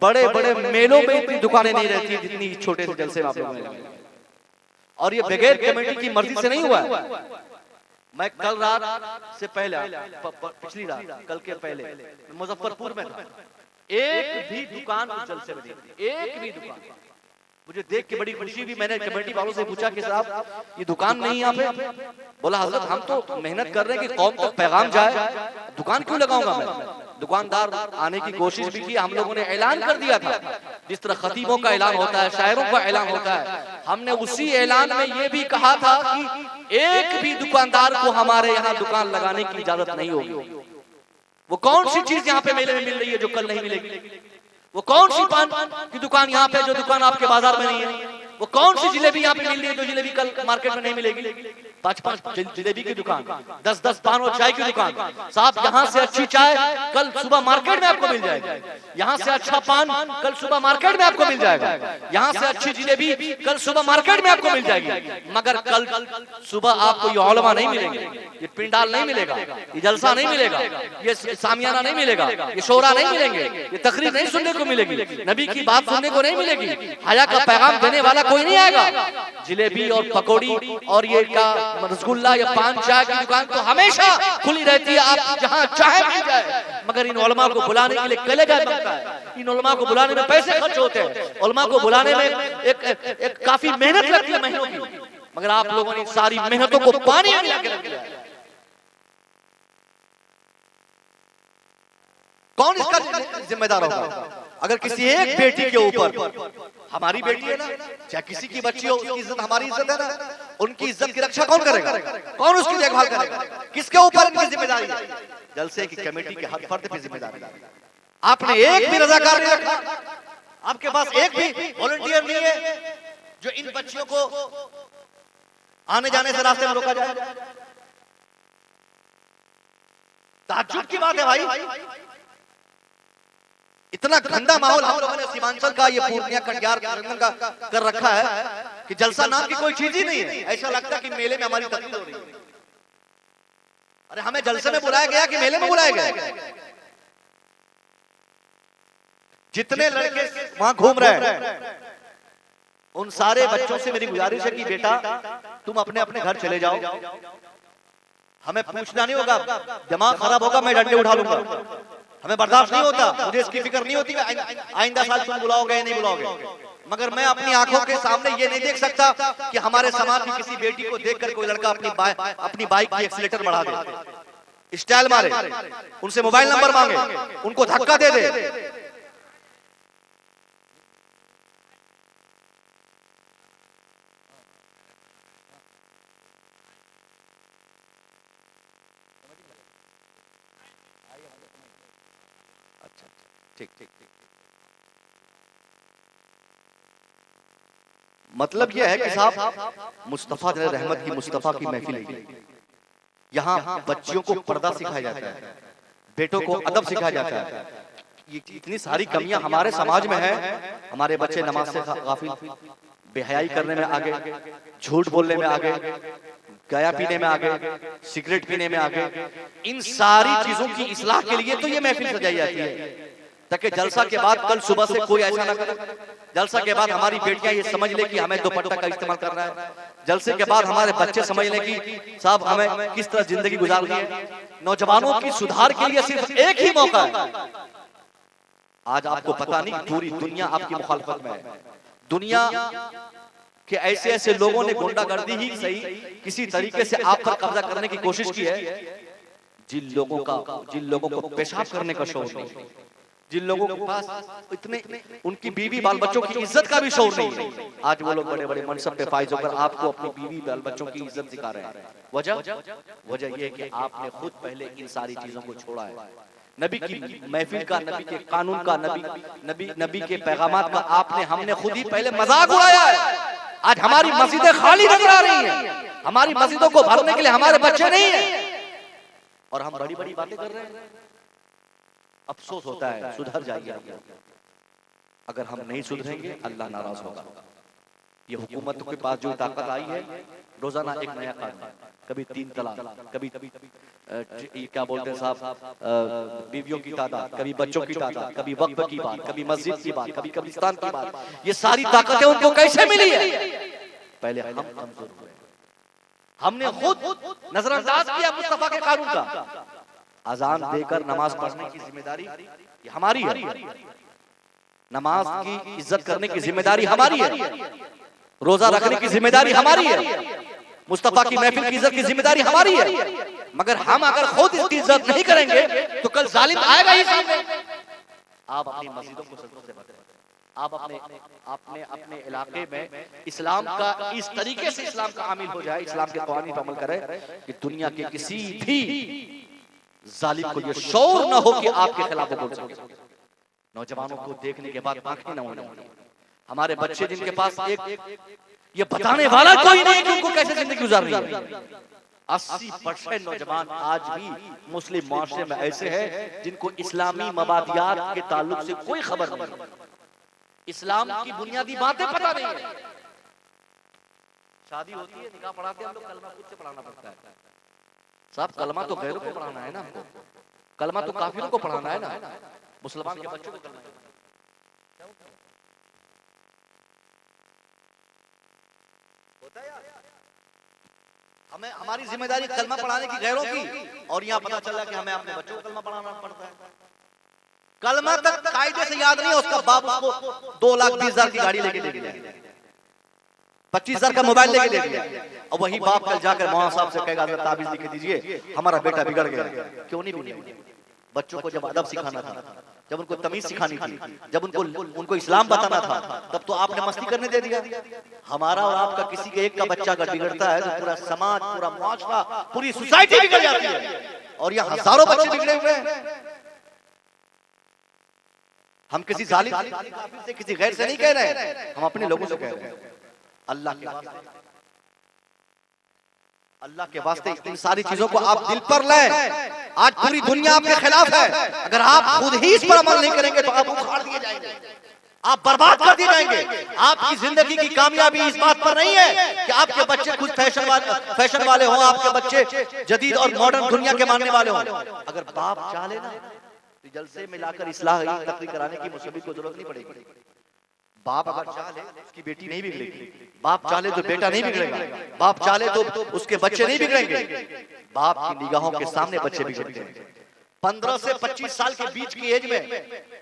बड़े बड़े मेलों में इतनी दुकानें नहीं रहती जितनी छोटे से जलसे में आप लोग हैं। और ये बगैर कमेटी की मर्जी से नहीं हुआ है। मैं कल रात से पहले, पिछली रात, कल के पहले मुजफ्फरपुर में था, एक भी दुकान उस जलसे में नहीं, एक भी दुकान। मुझे देख के बड़ी खुशी हुई। मैंने कमेटी वालों से पूछा कि साहब ये दुकान नहीं यहाँ पे? बोला हजरत हम तो मेहनत कर रहे हैं कि कौम तक पैगाम जाए, दुकान क्यों लगाऊंगा मैं? दुकानदार आने की कोशिश भी की, हम लोगों ने ऐलान कर दिया था, जिस तरह खतीबों का ऐलान होता है, शायरों का ऐलान होता है, हमने उसी ऐलान में ये भी कहा था कि एक भी दुकानदार को हमारे यहाँ दुकान लगाने की इजाजत नहीं होगी। वो कौन सी चीज यहाँ पे मेले में मिल रही है जो कल नहीं मिलेगी? वो कौन सी पान की दुकान यहाँ पे जो दुकान आपके बाजार में नहीं है? वो कौन सी जिलेबी यहाँ पे मिल रही है जो जिलेबी कल मार्केट में नहीं मिलेगी? 5-5 जिलेबी की दुकान, 10-10 पान और चाय की दुकान। साहब यहाँ से अच्छी चाय कल सुबह मार्केट में आपको मिल जाएगी, यहाँ से अच्छा पान कल सुबह मार्केट में आपको मिल जाएगा, यहाँ से अच्छी जिलेबी कल सुबह मार्केट में आपको मिल जाएगी। मगर कल सुबह आपको ये उलमा नहीं मिलेंगे, ये पिंडाल नहीं मिलेगा, ये जलसा नहीं मिलेगा, ये सामियाना नहीं मिलेगा, ये शोरा नहीं मिलेंगे, ये तकरीर नहीं सुनने को मिलेगी, नबी की बात सुनने को नहीं मिलेगी, हया का पैगाम देने वाला कोई नहीं आएगा। जिलेबी और पकौड़ी और ये का रसगुल्ला या पान चाय की दुकान तो हमेशा खुली रहती है, आप जहाँ चाहे मिल जाए। मगर इन उलमा को बुलाने के लिए कलेजा बनता है, इन उलमा को बुलाने में पैसे खर्च होते हैं, उलमा को बुलाने में एक काफी मेहनत लगती है महीनों की, मगर आप लोगों ने सारी मेहनतों को पानी में मिला के रख दिया। कौन इसका जिम्मेदार होगा? अगर किसी एक बेटी के ऊपर, हमारी बेटी है ना, चाहे किसी की बच्ची हो, उसकी इज्जत हमारी इज्जत है ना, उनकी इज्जत की रक्षा कौन करेगा? कौन उसकी देखभाल करेगा? किसके ऊपर इनकी जिम्मेदारी है? जलसे की कमेटी के हर फर्द की जिम्मेदारी। आपने एक भी रजाकार नहीं रखा, आपके पास एक भी वॉलंटियर नहीं है जो इन बच्चियों को आने जाने से रास्ते में रोका जाए। ताज्जुब की बात है भाई, इतना गंदा माहौल हम लोगों ने सीमांचल का, ये पूर्णिया कटिहार का कर रखा है कि जलसा नाम की कोई चीज ही नहीं है। ऐसा लगता है कि मेले में हमारी तकलीफ हो रही है। अरे हमें जलसे में बुलाया गया कि मेले में बुलाया गया? जितने लड़के वहां घूम रहे हैं उन सारे बच्चों से मेरी गुजारिश है कि बेटा तुम अपने अपने घर चले जाओ, हमें पूछना नहीं होगा, दिमाग खराब होगा मैं डंडे उठा लूंगा, हमें बर्दाश्त नहीं होता, मुझे इसकी फिक्र नहीं होती आइंदा साल तुम बुलाओगे या नहीं बुलाओगे। मगर मैं अपनी आंखों के सामने ये नहीं देख सकता कि हमारे समाज की किसी बेटी को देखकर कोई लड़का अपनी बाइक की एक्सीलेटर बढ़ा दे, स्टाइल मारे, उनसे मोबाइल नंबर मांगे, उनको धक्का दे दे। ठीक ठीक ठीक। मतलब यह है कि साहब मुस्तफा रहमत की मुस्तफा की महफिल है, यहाँ बच्चियों को पर्दा सिखाया जाता है, बेटों को अदब सिखाया जाता है। ये इतनी सारी कमियां हमारे समाज में है, हमारे बच्चे नमाज से गाफिल, बेहयाई करने में आगे, झूठ बोलने में आगे, गया पीने में आगे, सिगरेट पीने में आगे। इन सारी चीजों की इस्लाह के लिए तो ये महफिल सजाई जाती है ताकि जलसा के बाद कल सुबह से कोई ऐसा ना करे, जलसा के बाद हमारी बेटियां ये समझ ले कि हमें दुपट्टा का इस्तेमाल करना है, जलसे के बाद हमारे बच्चे समझ ले कि साहब हमें किस तरह जिंदगी गुजारनी है। नौजवानों की सुधार के लिए सिर्फ एक ही मौका है। आज आपको पता नहीं पूरी दुनिया आपकी मुखालफत में है, दुनिया के ऐसे ऐसे लोगों ने गुंडागर्दी ही सही किसी तरीके से आप पर कब्जा करने की कोशिश की है, जिन लोगों को पेशाब करने का शौक नहीं, जिन लोगों के पास इतने उनकी बीवी बाल बच्चों की इज्जत का भी शौक नहीं है, आज वो लोग बड़े बड़े मनसब पे फाइज होकर आपको अपनी बीवी बाल बच्चों की इज्जत सिखा रहे हैं। वजह ये है कि आपने खुद पहले इन सारी चीजों को छोड़ा है। नबी की महफिल का, नबी के कानून का, नबी के पैगामात का आपने हमने खुद ही पहले मजाक उड़ाया है। आज हमारी मस्जिदें खाली नजर आ रही हैं, हमारी मस्जिदों को भरने के लिए हमारे बच्चे नहीं है और हम बड़ी बड़ी बातें कर रहे हैं। अफसोस होता है, सुधर जाइए। अगर हम नहीं सुधरेंगे अल्लाह नाराज होगा। ये हुकूमत के पास जो ताकत आई है, रोजाना एक नया कानून, कभी 3 तलाक, कभी क्या बोलते हैं साहब बीवियों की तादाद, कभी बच्चों की तादाद, कभी वक्फ की बात, कभी मस्जिद की बात, कभी कब्रिस्तान की बात। ये सारी ताकतें उनको कैसे मिली है? पहले हम कमजोर हुए, हमने खुद नजरअंदाज किया मुस्तफा के कानून का। अजान देकर नमाज पढ़ने की जिम्मेदारी ये हमारी है। नमाज की इज्जत करने की जिम्मेदारी हमारी है, रोजा रखने की जिम्मेदारी हमारी है, मुस्तफा की महफिल की इज्जत की जिम्मेदारी हमारी है। मगर हम अगर खुद इसकी इज्जत नहीं करेंगे तो कल जालिम आएगा ही सामने। आप अपनी मस्जिदों को सजदों से बचाएं, आप अपने अपने इलाके में इस्लाम का इस तरीके से इस्लाम का आमिल हो जाए, इस्लाम के कानून पर अमल करें कि दुनिया के किसी भी जालिम को ये शौर न हो कि आपके खिलाफ बोल सके। नौजवानों को देखने के बाद आंखें न होने, हमारे बच्चे जिनके पास एक ये बताने वाला कोई नहीं कि उनको कैसे जिंदगी गुजारनी है। 80% नौजवान आज भी मुस्लिम माशरे में ऐसे हैं जिनको इस्लामी मबादियात के ताल्लुक से कोई खबर नहीं, इस्लाम की बुनियादी बातें पता नहीं है। शादी होती है, निकाह पढ़ाते हैं हम लोग, कलमा खुद से पढ़ाना पड़ता है। साहब कलमा तो गैरों को पढ़ाना है ना, हमको कलमा तो काफिरों को पढ़ाना है ना, मुसलमान के बच्चों को कलमा होता है यार। हमें हमारी जिम्मेदारी कलमा पढ़ाने की गैरों की, और यहाँ पता चला कि हमें अपने बच्चों को कलमा पढ़ाना पड़ता है। कलमा तक कायदे से याद नहीं है, उसका बाप उसको 2,20,000 की गाड़ी लेके दे दिया, 25,000 का मोबाइल लेके दे दिया, और वही बाप कल जाकर मौलाना साहब से कहेगा ताबीज लिख दीजिए हमारा बेटा बिगड़ गया। क्यों नहीं बिगड़ा? बच्चों को जब अदब सिखाना था, जब उनको तमीज सिखानी थी, जब उनको इस्लाम बताना था, तब तो आपने मस्ती करने दे दिया। हमारा और आपका किसी के एक का बच्चा अगर बिगड़ता है तो पूरा समाज, पूरा मुआशरा, पूरी सोसाइटी बिगड़ जाती है, और यहाँ हजारों बच्चे बिगड़े हुए हैं। हम किसी जालिम से, किसी गैर से नहीं कह रहे, हम अपने लोगों से कह रहे हैं। अल्लाह के वास्ते इन सारी चीजों को आप दिल पर लें। आज पूरी दुनिया आपके खिलाफ है, अगर आप खुद ही इस पर अमल नहीं करेंगे तो आप उखाड़ दिए जाएंगे, आप बर्बाद कर दिए जाएंगे। आपकी जिंदगी की कामयाबी इस बात पर नहीं है कि आपके बच्चे कुछ फैशन वाले हों, आपके बच्चे जदीद और मॉडर्न दुनिया के मानने वाले हों। अगर बाप चाहे ना तो जलसे मिलाकर इस्लाह तकरीर कराने की मुसीबत को जरूरत नहीं पड़ेगी। बाप अगर चाहे उसकी बेटी नहीं बिगड़ेगी, बाप चाहे तो बेटा नहीं बिगड़ेगा, बाप चाहे तो उसके बच्चे नहीं बिगड़ेंगे। बाप की निगाहों के सामने बच्चे बिगड़ते हैं। 15 से 25 साल के बीच की एज में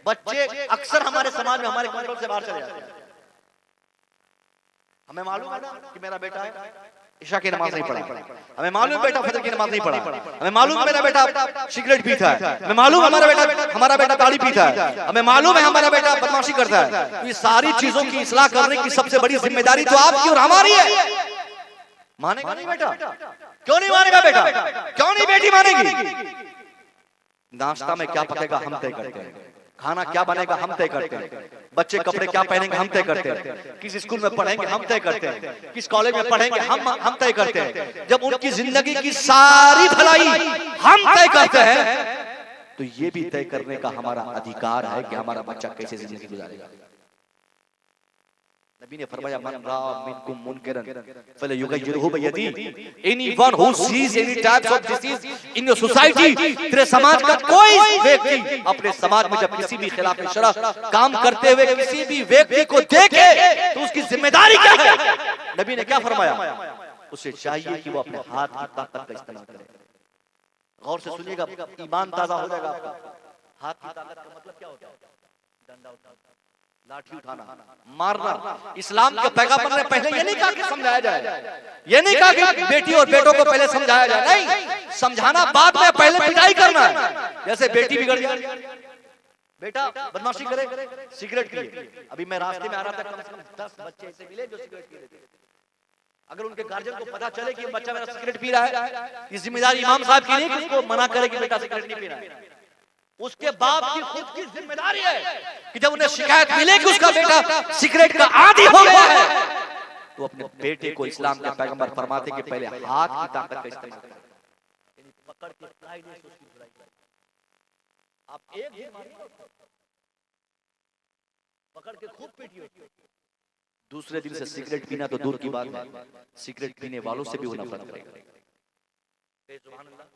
बच्चे अक्सर हमारे समाज में हमारे कंट्रोल से बाहर चले जाते हैं। हमें मालूम है ना कि मेरा बेटा है इशा की नमाज नहीं पढ़ा, हमें मालूम बेटा फजर की नमाज नहीं पढ़ा, हमें मालूम मेरा बेटा सिगरेट पीता है, हमें मालूम हमारा बेटा ताड़ी पीता है, हमें मालूम है हमारा बेटा बदमाशी करता है। ये सारी चीजों की इस्लाह करने की सबसे बड़ी जिम्मेदारी तो आपकी और हमारी है। मानेगा नहीं बेटा? क्यों नहीं मानेगा बेटा? क्यों नहीं बेटी मानेगी? नाश्ता में क्या पकेगा हम तय करते हैं, खाना क्या बनेगा हम तय करते हैं, बच्चे कपड़े क्या पहनेंगे हम तय करते हैं, किस स्कूल में पढ़ेंगे हम तय करते हैं, किस कॉलेज में पढ़ेंगे हम तय करते हैं। जब उनकी जिंदगी की सारी भलाई हम तय करते हैं तो ये भी तय करने का हमारा अधिकार है कि हमारा बच्चा कैसे जिंदगी गुजारेगा। नबी ने फरमाया मन रा मिनकुम मुनकरन फलयुगय्यिरहु बियदी, anyone who sees any types of disease in your society, तेरे समाज का कोई व्यक्ति अपने समाज में जब किसी भी खिलाफ शरअ काम करते हुए किसी भी व्यक्ति को देखे तो उसकी जिम्मेदारी क्या है? नबी ने क्या फरमाया? उसे चाहिए कि वो अपने हाथ की ताकत का इस्तेमाल करे। गौर से सुनिएगा, ईमान ताजा हो जाएगा आपका। हाथ की ताकत का मतलब क्या होता है? डंडा उठाना, लाठी उठाना, मारना। इस्लाम के पैगंबर ने पहले ये नहीं कहा कि समझाया जाए, ये नहीं कहा कि बेटी और बेटों को पहले समझाया जाए, नहीं, समझाना बाद में, पहले पिटाई करना है। जैसे बेटी बिगड़ जाए, बेटा बदमाशी करे, सिगरेट पिए। अभी मैं रास्ते में आ रहा था, कम से कम 10 बच्चे ऐसे मिले जो सिगरेट पी रहे थे। अगर उनके गार्जियन को पता चले कि बच्चा मेरा सिगरेट पी रहा है, ये जिम्मेदारी इमाम साहब की नहीं कि उसको मना करे कि बेटा सिगरेट नहीं पीना है। उसके बाप की खुद की जिम्मेदारी है कि जब उन्हें शिकायत मिले कि उसका बेटा सिगरेट का आदी हो गया है तो अपने बेटे को इस्लाम के पैगंबर फरमाते कि पहले हाथ की ताकत का इस्तेमाल करें, यानी पकड़ के कायदे से उसकी धुलाई करें। आप एक दिन पकड़ के खूब पीटिए, दूसरे दिन से सिगरेट पीना तो दूर की बात है, सिगरेट पीने वालों से भी वो नफरत करेगा। सुभान अल्लाह,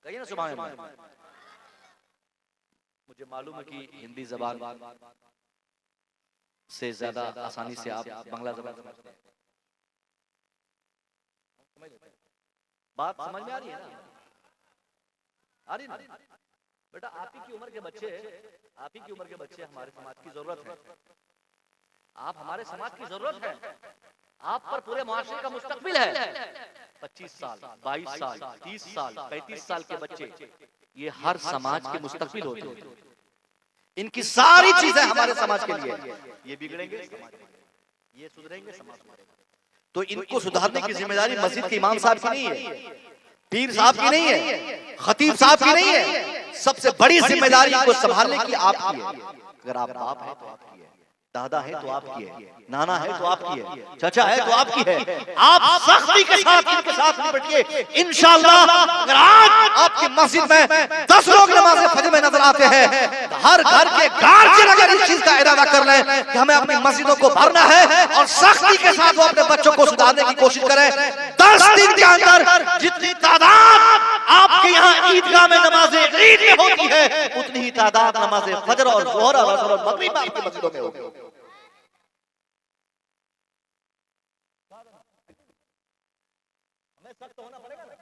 कहिए ना सुभान अल्लाह। मुझे मालूम है कि हिंदी जबान से ज्यादा आसानी से आप बांग्ला जबान समझते हैं। बात समझ में आ रही है ना? आ रही ना? बेटा आप ही की उम्र के बच्चे, आप ही की उम्र के बच्चे हमारे समाज की जरूरत है। आप हमारे समाज की जरूरत है। आप पर पूरे मुआशरे का मुस्तकबिल है। 25 साल, 22 साल, 30 साल, 35 साल के बच्चे, ये हर समाज के मुस्तकबिल होते हैं। इनकी सारी चीजें हमारे समाज के लिए, ये बिगड़ेंगे ये सुधरेंगे समाज हमारे। तो इनको सुधारने की जिम्मेदारी मस्जिद के इमाम साहब की नहीं है, पीर साहब की नहीं है, खतीब साहब की नहीं है। सबसे बड़ी जिम्मेदारी इनको संभालने की आपकी है। अगर आप बाप है तो आपकी है, दादा है तो आपकी है, नाना है तो आपकी है, चाचा है तो आपकी है। आप सख्ती के साथ इनके साथ निपटिए। इंशाअल्लाह अगर आज आपकी मस्जिद में 10 लोग नमाज़ फजर में नजर आते हैं, तो हर घर के गार्जियन अगर इस चीज का इरादा कर लें कि हमें अपनी मस्जिदों को भरना है और सख्ती के साथ वो अपने बच्चों को सुधारने की कोशिश करें, 10 दिन के अंदर जितनी तादाद आपके यहाँ ईदगाह में नमाज़े ईद में होती है, उतनी ही तादाद नमाज़े फजर और ज़ोहर और मगरिब आपकी मस्जिदों में होगी। सख्त होना पड़ेगा ना,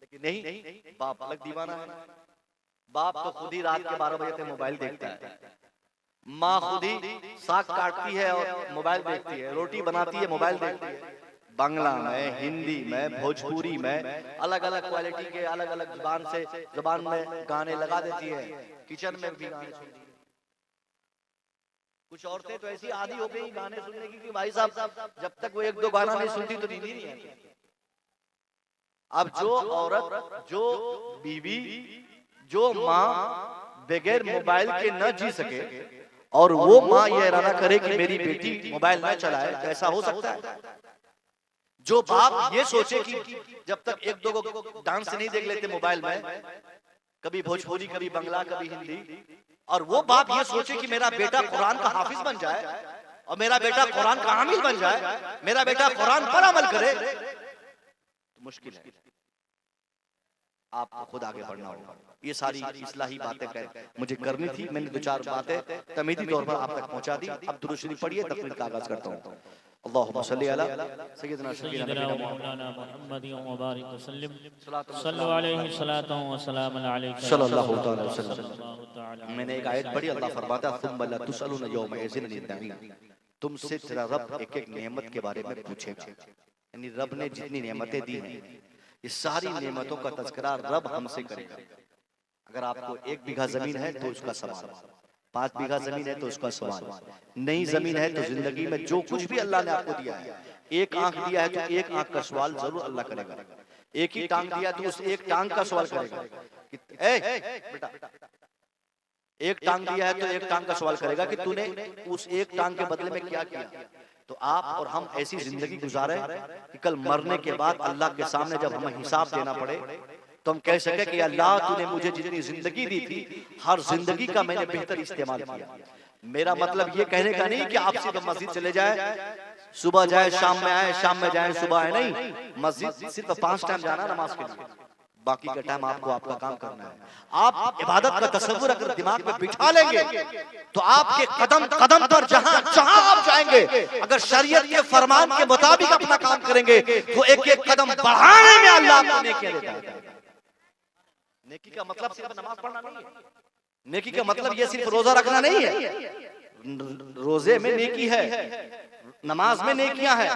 लेकिन नहीं, बाप अलग दीवाना है। बाप तो खुद ही रात के 12 बजे तक मोबाइल देखता है, माँ खुद ही साग काटती है और मोबाइल देखती है, रोटी बनाती है मोबाइल देखती है। बांग्ला में, हिंदी में, भोजपुरी में अलग अलग क्वालिटी के अलग अलग जुबान में गाने लगा देती है। किचन में भी गाने सुनती है। कुछ औरतें तो ऐसी आदी हो गई गाने सुनने की कि भाई साहब जब तक वो 1-2 गाना नहीं सुनती तो नींद ही नहीं आती। अब जो औरत, जो बीवी, जो माँ बगैर मोबाइल के न जी सके और वो माँ ये इरादा करे कि मेरी बेटी मोबाइल न चलाए, तो ऐसा हो सकता है? जो बाप ये सोचे कि जब तक 1-2 को डांस नहीं देख लेते मोबाइल में, कभी भोजपुरी, कभी बंगला, कभी हिंदी, और वो बाप ये सोचे कि मेरा बेटा कुरान का हाफिज बन जाए और मेरा बेटा कुरान का आमिल बन जाए, मेरा बेटा कुरान पर अमल करे, तो मुश्किल है। आपको खुद आगे बढ़ना होगा। ये सारी इस्लाही बातें मुझे करनी थी, मैंने 2-4 बातें तमीदी तौर पर आप तक पहुंचा दी। अब दुरूद शरीफ पढ़िए, तकरीर का आगाज करता हूं। अल्लाहुम्मा सल्ली अला सय्यिदना मौलाना मुहम्मद व बारिक वसल्लम सल्लल्लाहु अलैहि सलातो व सलाम अलैहि सल्लल्लाहु तआला वसल्लम। मैंने एक आयत पढ़ी, अल्लाह फरमाता है सुम्मा ला तुसअलूना यौम इज़िन अनिन, तुमसे तेरा रब एक एक नेमत के बारे में पूछेगा। यानी रब ने जितनी नेमतें दी हैं, ये सारी नेमतों का तज़किरा रब हमसे करेगा। अगर आपको 1 बीघा जमीन है तो उसका सवाल, 5 बीघा जमीन है तो उसका सवाल, नई जमीन है तो जिंदगी में जो कुछ भी अल्लाह ने आपको दिया है, 1 आंख दिया है तो 1 आंख का सवाल जरूर अल्लाह करेगा। 1 ही टांग दिया तो उस 1 टांग का सवाल करेगा। बेटा 1 टांग दिया है तो 1 टांग का सवाल करेगा कि तूने उस 1 टांग के बदले में क्या किया। तो आप और हम ऐसी जिंदगी गुजारे कि कल मरने के बाद अल्लाह के सामने जब हमें हिसाब देना पड़े तो हम कह सके कि अल्लाह तूने मुझे जितनी जिंदगी दी थी, हर जिंदगी का मैंने बेहतर इस्तेमाल किया। मेरा मतलब ये कहने का नहीं कि आप सिर्फ मस्जिद चले जाए, सुबह जाए शाम में आए, शाम में जाए सुबह आए, नहीं। मस्जिद सिर्फ 5 टाइम जाना नमाज के लिए, बाकी का टाइम आपको आपका काम करना है। आप इबादत का तसव्वुर अगर दिमाग में बिठा लेंगे तो आपके कदम कदम पर जहां जहां आप जाएंगे, अगर शरीयत के फरमान के मुताबिक अपना काम करेंगे तो एक एक कदम बढ़ाने में अल्लाह आपको नेकी देता है। नेकी का मतलब सिर्फ नमाज पढ़ना नहीं है, नेकी का मतलब ये सिर्फ रोजा रखना नहीं है। रोजे में नेकी है, नमाज में नेकियां हैं,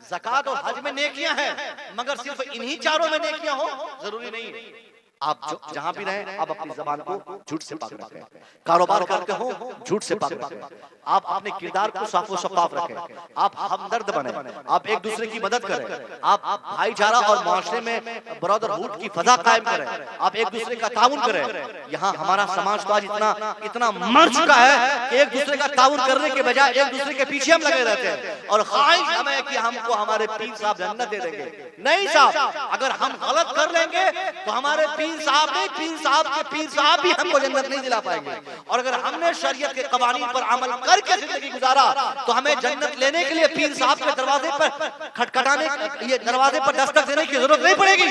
ज़कात और हज में नेकियां हैं, मगर सिर्फ इन्हीं चारों में नेकियां हो जरूरी नहीं है। आप जहां भी रहें, आप अपनी जबान को झूठ से पाक रखें, कारोबार करते हो झूठ से पाक रखें, आप अपने किरदार को साफ व शफाफ रखें, आप हमदर्द बने, आप एक दूसरे की मदद करें, आप भाईचारा और मुआशरे में ब्रदरहुड की फजा कायम करें, आप एक दूसरे का ताउन करें। यहाँ हमारा समाज तो आज इतना मर चुका है कि एक दूसरे का ताउन करने के बजाय एक दूसरे के पीछे हम लगे रहते हैं और ख्वाहिश हमें कि हमको हमारे पीर साहब जन्नत दे देंगे। नहीं साहब, अगर हम गलत कर लेंगे तो हमारे पीर साहब नहीं, पीर साहब के पीर साहब भी हमको जन्नत नहीं दिला पाएंगे। और अगर हमने शरीयत के कवानीन पर अमल करके जिंदगी गुजारा तो हमें जन्नत लेने के लिए पीर साहब के दरवाजे पर खटखटाने, ये दरवाजे पर दस्तक देने की जरूरत नहीं पड़ेगी।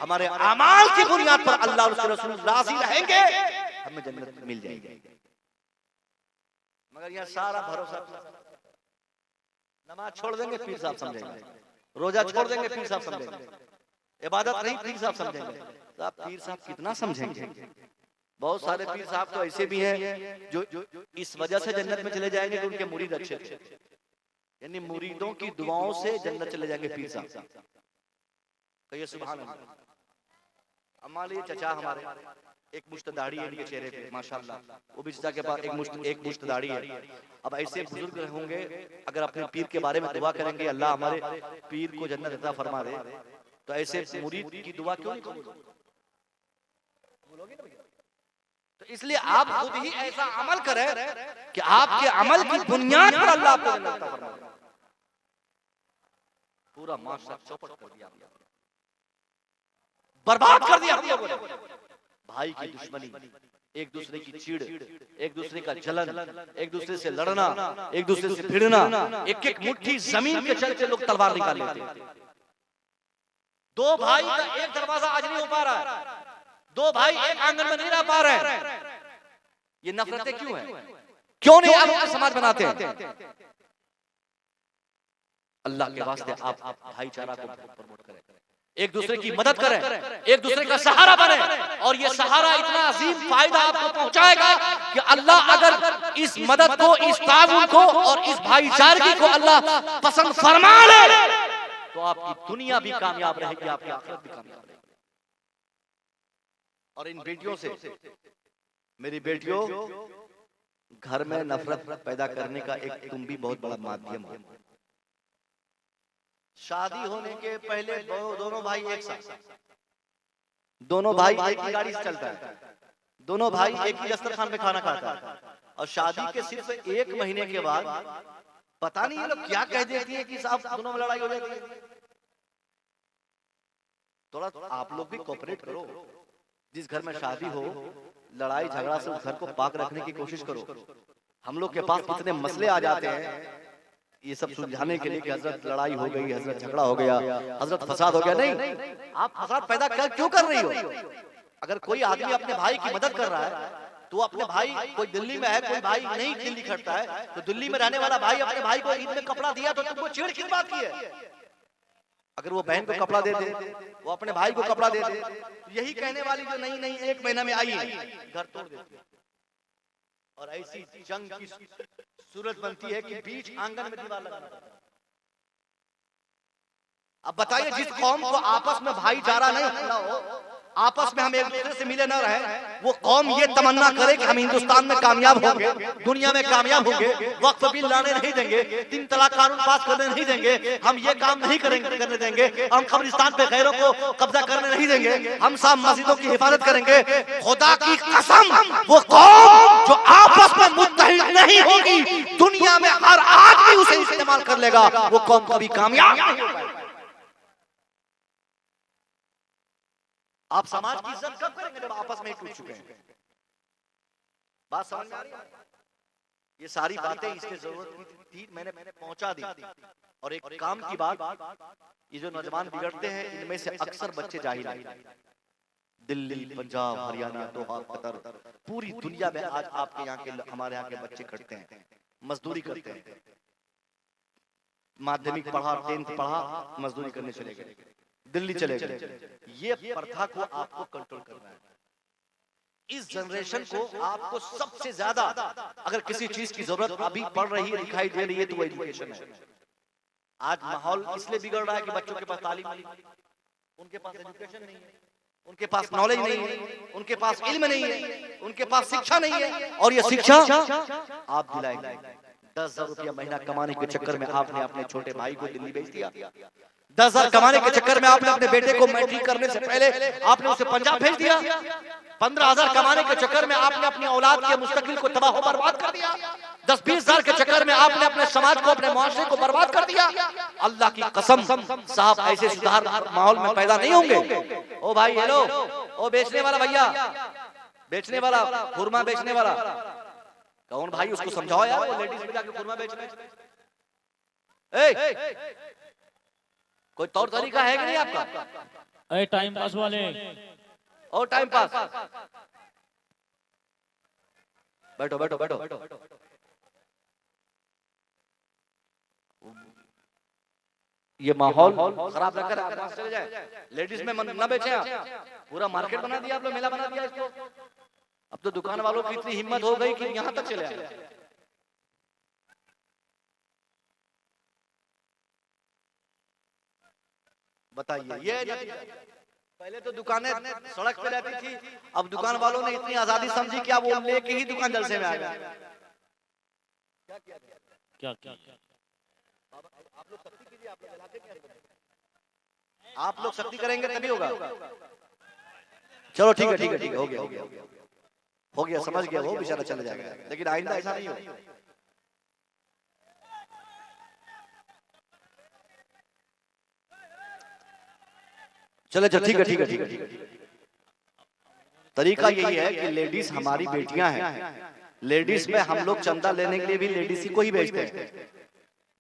हमारे अमाल की बुनियाद पर अल्लाह और उसके रसूल राजी रहेंगे, हमें जन्नत मिल जाएगी। मगर यह सारा भरोसा, नमाज छोड़ देंगे पीर साहब समझेंगे, रोजा छोड़ देंगे पीर साहब समझेंगे, इबादत नहीं पीर साहब समझेंगे। तो आप पीर साहब कितना समझेंगे? बहुत सारे पीर साहब तो ऐसे भी हैं जो इस वजह से जन्नत में चले जाएंगे कि उनके मुरीद अच्छे थे, यानी मुरीदों की दुआओं से जन्नत चले जाएंगे पीर साहब। कहिए सुभान अल्लाह। अब मान लीजिए चचा हमारे एक मुश्त दाढ़ी है इनके चेहरे पे माशाल्लाह, वो भी चचा के पास एक मुश्त दाढ़ी है। अब ऐसे बुजुर्ग होंगे, अगर अपने पीर के बारे में दुआ करेंगे अल्लाह हमारे पीर को जन्नत अता फरमा दे, तो ऐसे मुरीद की दुआ क्यों नहीं कबूल बोलोगे ना भैया? तो इसलिए आप खुद ही ऐसा अमल करें कि आपके अमल की बुनियाद पर अल्लाह आपको जन्नत अता फरमाए। पूरा माशरा चौपट कर दिया, बर्बाद कर दिया हम लोगों ने। भाई की दुश्मनी, एक दूसरे की चीड़, एक दूसरे का जलन, एक दूसरे से लड़ना, एक दूसरे से भिड़ना, एक एक मुट्ठी जमीन के चलते लोग तलवार निकाल लेते हैं। दो भाई का एक दरवाजा आज नहीं हो पा रहा है, दो भाई एक आंगन में नहीं रह पा रहे हैं। ये नफरतें क्यों हैं? क्यों नहीं आप समाज बनाते हैं? अल्लाह के वास्ते आप भाईचारा को प्रमोट करें, एक दूसरे की मदद करें, एक दूसरे का सहारा बने, और ये सहारा इतना अजीम फायदा आपको पहुंचाएगा कि अल्लाह अगर इस मदद को, इस ताउन को और इस भाईचारगी को अल्लाह पसंद फरमा ले तो आपकी दुनिया भी कामयाब रहेगी, आपकी आखिरत भी कामयाब रहेगी। और इन बेटियों से, मेरी बेटियों, घर में नफरत पैदा करने का एक तुम भी बहुत बड़ा माध्यम हो। शादी होने के पहले दोनों भाई एक साथ, दोनों भाई एक ही गाड़ी से चलता है, दोनों भाई एक ही दस्तरखान में खाना खाता है, और शादी के सिर्फ 1 महीने के बाद पता नहीं ये लोग क्या कह देती है कि साहब दोनों में लड़ाई हो जाती है। थोड़ा आप लोग भी कोऑपरेट करो। जिस घर में शादी हो, लड़ाई झगड़ा से उस घर को पाक रखने की कोशिश करो। हम लोग के पास कितने मसले आ जाते हैं ये सब सुलझाने के लिए कि हजरत लड़ाई हो गई, हजरत झगड़ा हो गया, हजरत फसाद हो गया। नहीं, आप फसाद पैदा क्यों कर रही हो? अगर कोई आदमी अपने भाई की मदद कर रहा है तो अपने भाई, कोई दिल्ली में है, कोई भाई नहीं दिल्ली खटता है, तो दिल्ली में रहने वाला भाई अपने भाई को ईद में कपड़ा दिया तो तुमको चिढ़ किस बात की है? अगर वो बहन को कपड़ा दे दे, वो अपने भाई को कपड़ा दे दे, तो यही कहने वाली जो नहीं 1 महीना में आई है, घर तोड़ देती है। और ऐसी जंग की सूरत बनती है कि बीच आंगन में दीवार लगाना पड़ता है। अब बताइए, जिस कौम को आपस में भाईचारा नहीं हो, आपस में हम एक दूसरे से मिले न रहे, वो कौम ये तमन्ना करे कि हम हिंदुस्तान में कामयाब होंगे, दुनिया में कामयाब होंगे, वक्फ बिल लाने नहीं देंगे, 3 तलाक कानून पास करने नहीं देंगे, हम ये काम नहीं करने देंगे, हम कब्रिस्तान पे गैरों को कब्जा करने नहीं देंगे, हम सब मस्जिदों की हिफाजत करेंगे। खुदा की कसम, वो कौम जो आपस में मुत्तहिद नहीं होगी, दुनिया में हर आदमी उसे इस्तेमाल कर लेगा, वो कौम कभी कामयाब नहीं हो पाएगी। आप समाज की इज्जत कब करेंगे जब आपस में ही टूट चुके हैं? बात समझ में आ रही है? ये सारी बातें इसकी जरूरत थी, मैंने पहुंचा दी। और एक काम की बात, ये जो नौजवान बिगड़ते हैं इनमें से अक्सर बच्चे जाहिल हैं। दिल्ली, पंजाब, हरियाणा, दोहा, कतर, पूरी दुनिया में आज आपके यहाँ के, हमारे यहाँ के बच्चे खटते हैं, मजदूरी करते हैं। माध्यमिक पढ़ा, 10th पढ़ा, मजदूरी करने चले गए, दिल्ली चले गए। ये प्रथा को आपको कंट्रोल करना है। इस जनरेशन को आपको सबसे ज्यादा अगर किसी चीज की जरूरत अभी पड़ रही है, दिखाई दे रही है, तो वो एजुकेशन है। आज माहौल इसलिए बिगड़ रहा है कि बच्चों के पास तालीम नहीं है, उनके पास एजुकेशन नहीं है, उनके पास नॉलेज नहीं है, उनके पास इल्म नहीं है, उनके पास शिक्षा नहीं है। और ये शिक्षा आप दिलाएंगे। 10,000 रुपया महीना कमाने के चक्कर में आपने अपने छोटे भाई को दिल्ली भेज दिया। 10,000 कमाने के चक्कर में आपने अपने बेटे को मैट्रिक करने से पहले आपने उसे पंजाब भेज दिया। 15,000 कमाने के चक्कर में आपने अपनी औलाद के मुस्तकबिल को तबाह बर्बाद कर दिया। 10-20 हजार के चक्कर में आपने अपने समाज को, अपने मुआशरे को बर्बाद कर दिया। अल्लाह की कसम साहब, ऐसे सुधार माहौल में पैदा नहीं होंगे। ओ भाई, हेलो, ओ बेचने वाला भैया, बेचने वाला, खुरमा बेचने वाला, कौन भाई, उसको समझाओ यार, वो लेडीज में जाके खुरमा बेच रहे। कोई तौर तरीका है कि नहीं आपका? टाइम पास वाले और टाइम पास, बैठो बैठो बैठो। ये माहौल खराब रखकर आप पास चले जाए, लेडीज में न बेचे, पूरा मार्केट बना दिया आप लोग, मेला बना दिया इसको। अब तो दुकान वालों की इतनी हिम्मत हो गई कि यहां तक चले आए। बताइए ये नतीजा। पहले तो दुकानें सड़क पे रहती थी, अब दुकान वालों ने इतनी आजादी समझी कि अब वो लेके ही दुकान जलसे में आ गए। क्या क्या आप लोग सख्ती कीजिए, आप लोग इलाके क्या करेंगे? आप लोग सख्ती करेंगे तभी होगा। चलो ठीक है, ठीक है, ठीक है, हो गया, हो गया, हो गया, समझ गया, वो बेचारा चला जाएगा, लेकिन आइंदा ऐसा नहीं हो। चले चलो, ठीक है, ठीक है, ठीक है, ठीक है। तरीका यही है कि लेडीज हमारी बेटियां हैं, लेडीज में हम लोग चंदा लेने के लिए भी लेडीज को ही भेजते हैं।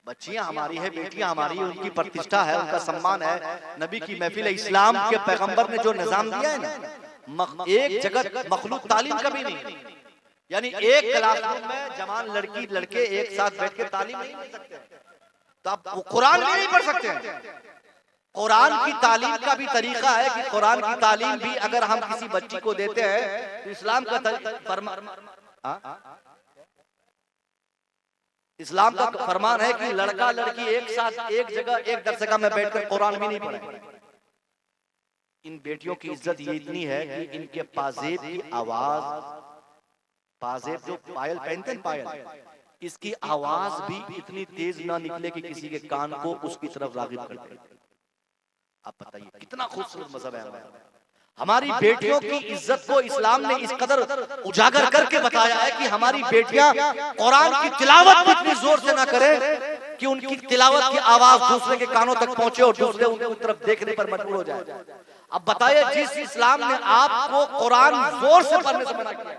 बच्चियां हमारी है, बेटियां हमारी, उनकी प्रतिष्ठा है, उनका सम्मान है। नबी की महफिल इस्लाम के पैगंबर ने जो निजाम दिया है ना, एक जगह मखलूक तालीम कभी नहीं, यानी एक क्लासरूम में जवान लड़की लड़के एक साथ बैठ के तालीम नहीं पढ़ सकते, तो आप कुरान भी नहीं पढ़ सकते। कुरान की तालीम का भी तरीका है कि कुरान की तालीम भी अगर हम किसी बच्ची को देते हैं तो इस्लाम का फरमान है कि लड़का लड़की एक साथ एक जगह एक दरसगाह में बैठकर कुरान भी नहीं पढ़े। इन बेटियों की इज्जत ये इतनी है कि इनके पाजेब की आवाज, पाजेब जो पायल पहनते हैं पायल, इसकी आवाज भी इतनी तेज ना निकले कि किसी के कान को उसकी तरफ रागिब कर दे। आप बताइए कितना खूबसूरत मजहब है हमारा। हमारी बेटियों की इज्जत को इस्लाम ने इस कदर उजागर करके बताया है कि हमारी बेटियां कुरान की तिलावत इतनी जोर से ना करें कि उनकी तिलावत की आवाज दूसरे के कानों तक पहुंचे और दूसरे उनकी तरफ देखने पर मजबूर हो जाए। अब बताइए, जिस इस्लाम ने आपको कुरान जोर से पढ़ने से मना किया,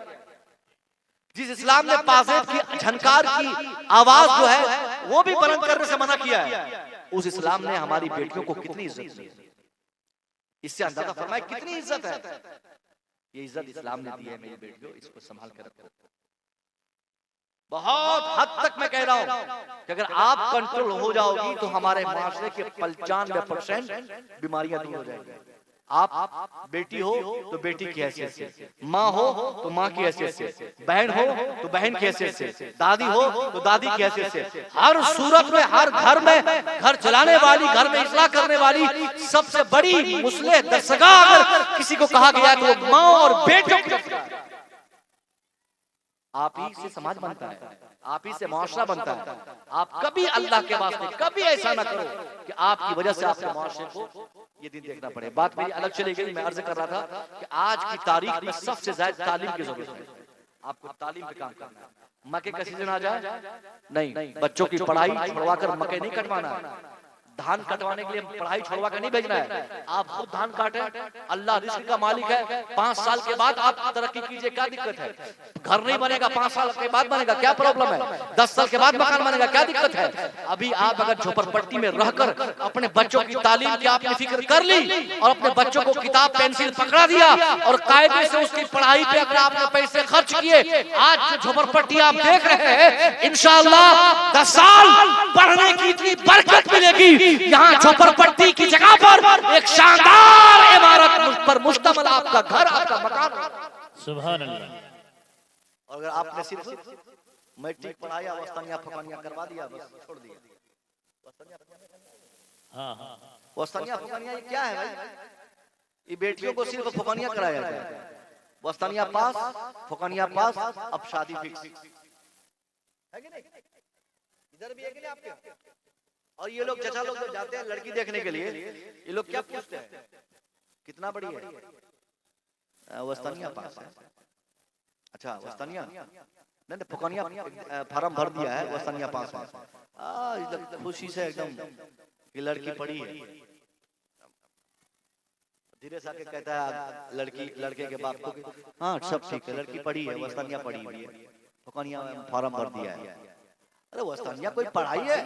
जिस इस्लाम ने पाजेब की झनकार की आवाज जो है वो भी बुलंद करने से मना किया है, उस इस्लाम ने हमारी बेटियों को कितनी इज्जत दी। इससे अंदाजा फरमाए कितनी इज्जत है। ये इज्जत इस्लाम ने दी है मेरी बेटियों, इसको संभाल कर रखो। बहुत हद तक मैं कह रहा हूं कि अगर आप कंट्रोल हो जाओगी तो हमारे माशरे के 95% बीमारियां दूर हो जाएंगी। आप बेटी हो तो बेटी की हैसियत से, माँ हो तो माँ की हैसियत से, बहन हो तो बहन की हैसियत से, दादी हो तो दादी की हैसियत से, हर सूरत में, हर घर में, घर चलाने वाली, घर में इस्लाह करने वाली सबसे बड़ी मुस्लिह दरसगाह अगर किसी को कहा गया तो वो माँ और बेटियों की। आप ही से समाज बनता है, आप ही से मुआशरा बनता है। आप कभी अल्लाह के वास्ते कभी ऐसा ना करो कि आपकी वजह से आपके मुआशरे को ये दिन देखना पड़े। बात मेरी अलग चली गई। मैं अर्ज कर रहा था कि आज की तारीख में सबसे ज्यादा तालीम की जरूरत है। आपको तालीम पे काम करना है। मक्के का सीजन आ जाए, नहीं, बच्चों की पढ़ाई छुड़वा कर मक्के नहीं कटवाना है। धान कटवाने के लिए पढ़ाई छोड़वा कर नहीं भेजना है। आप खुद धान काटे, अल्लाह रिस्क का मालिक है। 5 साल के बाद आप तरक्की कीजिए, क्या दिक्कत है? घर नहीं बनेगा, 5 साल के बाद बनेगा, क्या प्रॉब्लम है? 10 साल के बाद मकान बनेगा, क्या दिक्कत है? अभी आप अगर झोपड़पट्टी में रहकर अपने बच्चों की तालीम की आपने फिक्र कर ली और अपने बच्चों को किताब पेंसिल पकड़ा दिया और कायदे से उसकी पढ़ाई पे अगर आपने पैसे खर्च किए, आज जो झोपड़पट्टी आप देख रहे हैं, इंशाअल्लाह 10 साल पढ़ने की इतनी बरकत मिलेगी। यहाँ झोपड़पट्टी की जगह पर एक शानदार इमारत पर मुश्तमिल आपका घर, आपका मकान। सुभान अल्लाह। और अगर आपने सिर्फ मैट्रिक पढ़ाया, वस्तानिया फकानिया करवा दिया, बस छोड़ दिया। हाँ, वस्तानिया फकानिया ये क्या है भाई? ये बेटियों को सिर्फ फकानिया कराया जाता है। वस्तानिया पास, फकानिया पास, अब शादी फिक्स है कि नहीं? इधर भी है कि नहीं आपके? और ये लोग चचा लोग जब जाते हैं लड़की देखने के लिए, ये लोग क्या पूछते हैं? कितना बड़ी है? वस्तानिया पास है। अच्छा, वस्तानिया नहीं, फकानिया फार्म भर दिया है, वस्तानिया पास है। खुशी से एकदम ये लड़की पढ़ी है। धीरे से आके कहता है लड़की लड़के के बाप को, हाँ सब ठीक है, लड़की पढ़ी है, वस्तानिया पढ़ी हुई है, फकानिया फार्म भर दिया है। अरे वस्तानिया कोई पढ़ाई है?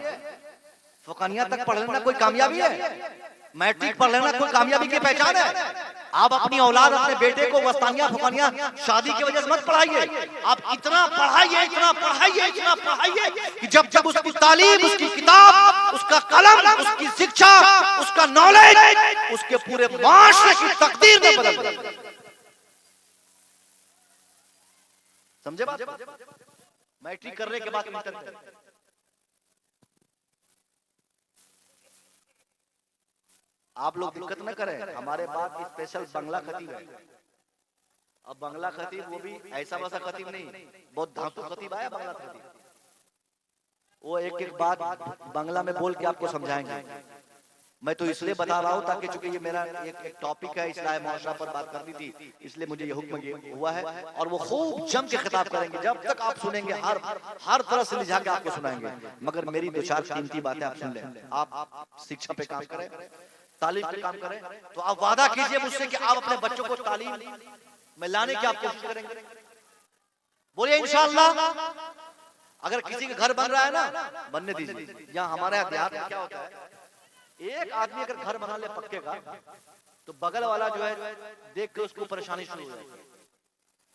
फकानिया तक पढ़ लेना कोई कामयाबी है? मैट्रिक पढ़ लेना कोई कामयाबी की पहचान है? आप अपनी औलाद, अपने बेटे को वस्तानिया फकानिया शादी की वजह से मत पढ़ाइए। आप इतना पढ़ाइए, इतना पढ़ाइए, इतना पढ़ाइए कि जब जब उसकी तालीम, उसकी किताब, उसका कलम, उसकी शिक्षा, उसका नॉलेज उसके पूरे माशरे की तकदीर में बदल जाए। समझे बात? मैट्रिक करने के बाद इंटर करें। आप लोग दिक्कत न करें, हमारे पास स्पेशल बंगला खतीब है। अब बंगला खतीब वो भी ऐसा वैसा खतीब नहीं, बहुत धांसू खतीब आया बंगला खतीब। वो एक एक बात बंगला में बोल के आपको समझाएंगे। मैं तो इसलिए बता रहा हूँ ताकि चूंकि ये मेरा एक टॉपिक है, इस्लाह मुआशरा पर बात करनी थी, इसलिए मुझे ये हुक्म हुआ है। और वो खूब जम के खिताब करेंगे, जब तक आप सुनेंगे हर तरह से लिझा के आपको सुनाएंगे। मगर मेरी दो चार कीमती बातें आप सुन लें। आप शिक्षा पे काम करें, तालीम पे काम करें, तो आप वादा कीजिए मुझसे कि आप अपने बच्चों को तालीम में लाने की आप कोशिश करेंगे। बोलिए इंशाअल्लाह। अगर किसी के घर बन रहा है ना, बनने दीजिए। यहाँ हमारे यहाँ देहात में क्या होता है, एक आदमी अगर घर बना ले पक्के का, तो बगल वाला जो है देख के उसको परेशानी शुरू हो जाती है।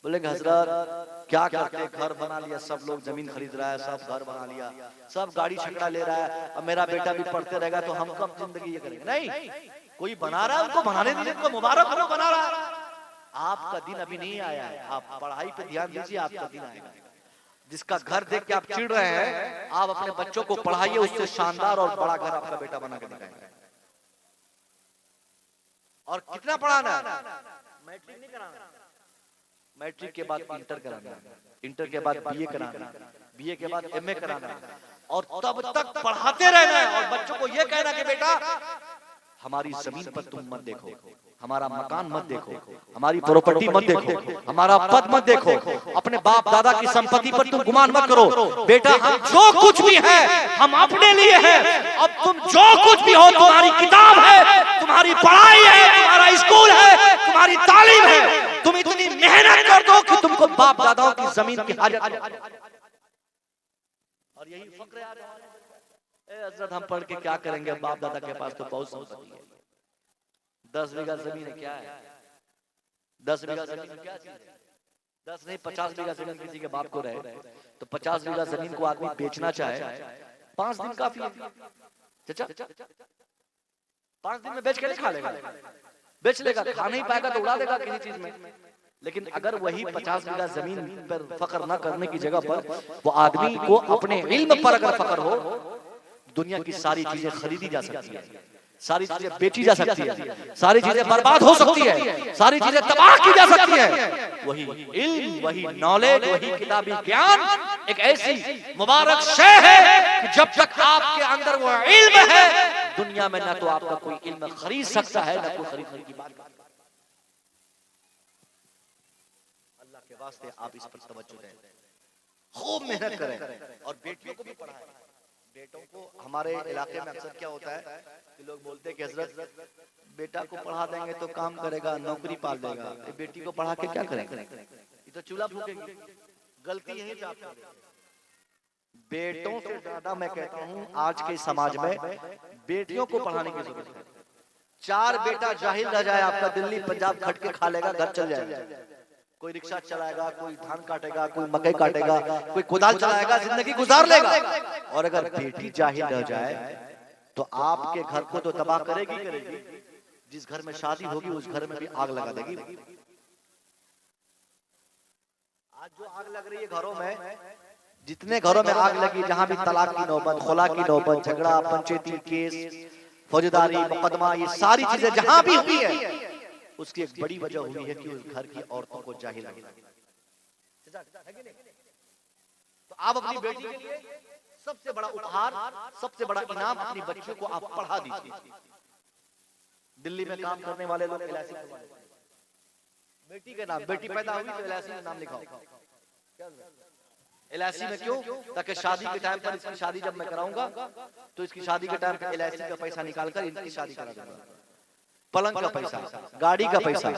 बोलेंगे हजरत क्या करते, घर बना लिया, सब लोग जमीन खरीद रहा है, सब घर बना लिया, सब गाड़ी छकड़ा ले रहा है, अब मेरा बेटा भी पढ़ते रहेगा तो हम कब जिंदगी ये करेंगे? नहीं, कोई बना रहा है उनको बनाने दीजिए, उनको मुबारक हो, बना रहा है। आपका दिन अभी नहीं आया है, आप पढ़ाई पे ध्यान दीजिए, आपका दिन आएगा। जिसका घर देख के आप चिढ़ रहे हैं, आप अपने बच्चों को पढ़ाइए, उससे शानदार और बड़ा घर आपका बेटा बना के दिखाएगा। और कितना पढ़ाना है? मैट्रिक नहीं कराना, मैट्रिक के बाद इंटर कराना, इंटर के बाद बीए कराना, बीए के बाद एमए कराना, और तब तक पढ़ाते रहना है। और बच्चों को यह कहना कि बेटा हमारी जमीन पर तुम मत देखो, हमारा मकान मत देखो, हमारी प्रॉपर्टी मत देखो, हमारा पद मत देखो, अपने बाप दादा की संपत्ति पर तुम गुमान मत करो। बेटा हम जो कुछ भी है हम अपने लिए हैं। अब तुम जो कुछ भी हो, तुम्हारी किताब है, तुम्हारी पढ़ाई है, तुम्हारा स्कूल है, तुम्हारी तालीम है, तुम इतनी मेहनत कर दो कि तुमको बाप दादाओं की जमीन की हाजत नहीं। और यही फक्र है हजरत, हम पढ़ के क्या करेंगे, बाप दादा के पास तो बहुत संपत्ति है। 10 बीघा जमीन है, क्या है 10 बीघा जमीन क्या चीज है? 10 नहीं 50 बीघा जमीन किसी के बाप को रहे तो 50 बीघा जमीन को आदमी बेचना चाहे 5 दिन काफी है। चाचा 5 दिन में बेच के नहीं खा लेगा, बेच लेगा, खा नहीं पाएगा तो उड़ा देगा किसी चीज में। लेकिन अगर वही 50 बीघा जमीन पर फख्र न करने की जगह पर वो आदमी को अपने इल्म पर अगर फख्र हो, दुनिया की सारी चीजें खरीदी जा सकती है, सारी चीजें बेची जा सकती है, सारी चीजें बर्बाद हो सकती है, सारी चीजें तबाह की जा सकती है। वही इल्म, वही नॉलेज, वही किताबी ज्ञान एक ऐसी मुबारक शय है कि जब तक आपके अंदर वो इल्म है, दुनिया में ना तो आपका कोई इल्म खरीद सकता है, ना कोई खरीदने की बात। अल्लाह के वास्ते आप इस पर तवज्जो दें, खूब मेहनत करें और बेटियों को भी पढ़ाएं। बेटों को हमारे इलाके में अक्सर क्या होता है कि लोग बोलते हैं कि हजरत बेटा को पढ़ा देंगे तो काम करेगा, नौकरी पाल देगा, बेटी को पढ़ा के क्या करेंगे, ये तो चूल्हा फूकेंगे। गलती यही पे आप बेटों से ज्यादा मैं कहता हूँ आज के समाज में बेटियों को पढ़ाने की जरूरत है। 4 बेटा जाहिल रह जाए आपका, दिल्ली पंजाब खट के खा लेगा, घर चल जाएगा, कोई रिक्शा चलाएगा, कोई धान काटेगा, कोई मकई काटेगा, कोई कुदाल चलाएगा, जिंदगी गुजार लेगा। और अगर बेटी जाहिल रह जाए तो आपके घर को तो तबाह करेगी करेगी, जिस घर में शादी होगी उस घर में भी आग लगा देगी। आज जो आग लग रही है घरों में, जितने घरों में आग लगी, जहां भी तलाक की नौबत, खुला की नौबत, झगड़ा, पंचायती केस, फौजदारी, मुकदमा, ये सारी चीजें जहां भी हुई है, उसकी एक बड़ी वजह हुई है कि उस घर की औरतों को जाहिल है। तो आप अपनी बेटी के लिए सबसे बड़ा उपहार, सबसे बड़ा इनाम अपनी बच्चियों को आप पढ़ा दीजिए। दिल्ली में काम करने वाले लोग एलआईसी बेटी के नाम, बेटी पैदा हुई तो एलआईसी में नाम लिखाओ। एलआईसी में क्यों? ताकि शादी के टाइम पर, इसकी शादी जब मैं कराऊंगा तो इसकी शादी के टाइम पर एलआईसी का पैसा निकालकर इनकी शादी करा दूंगा। पलंग का पैसा, गाड़ी का पैसा,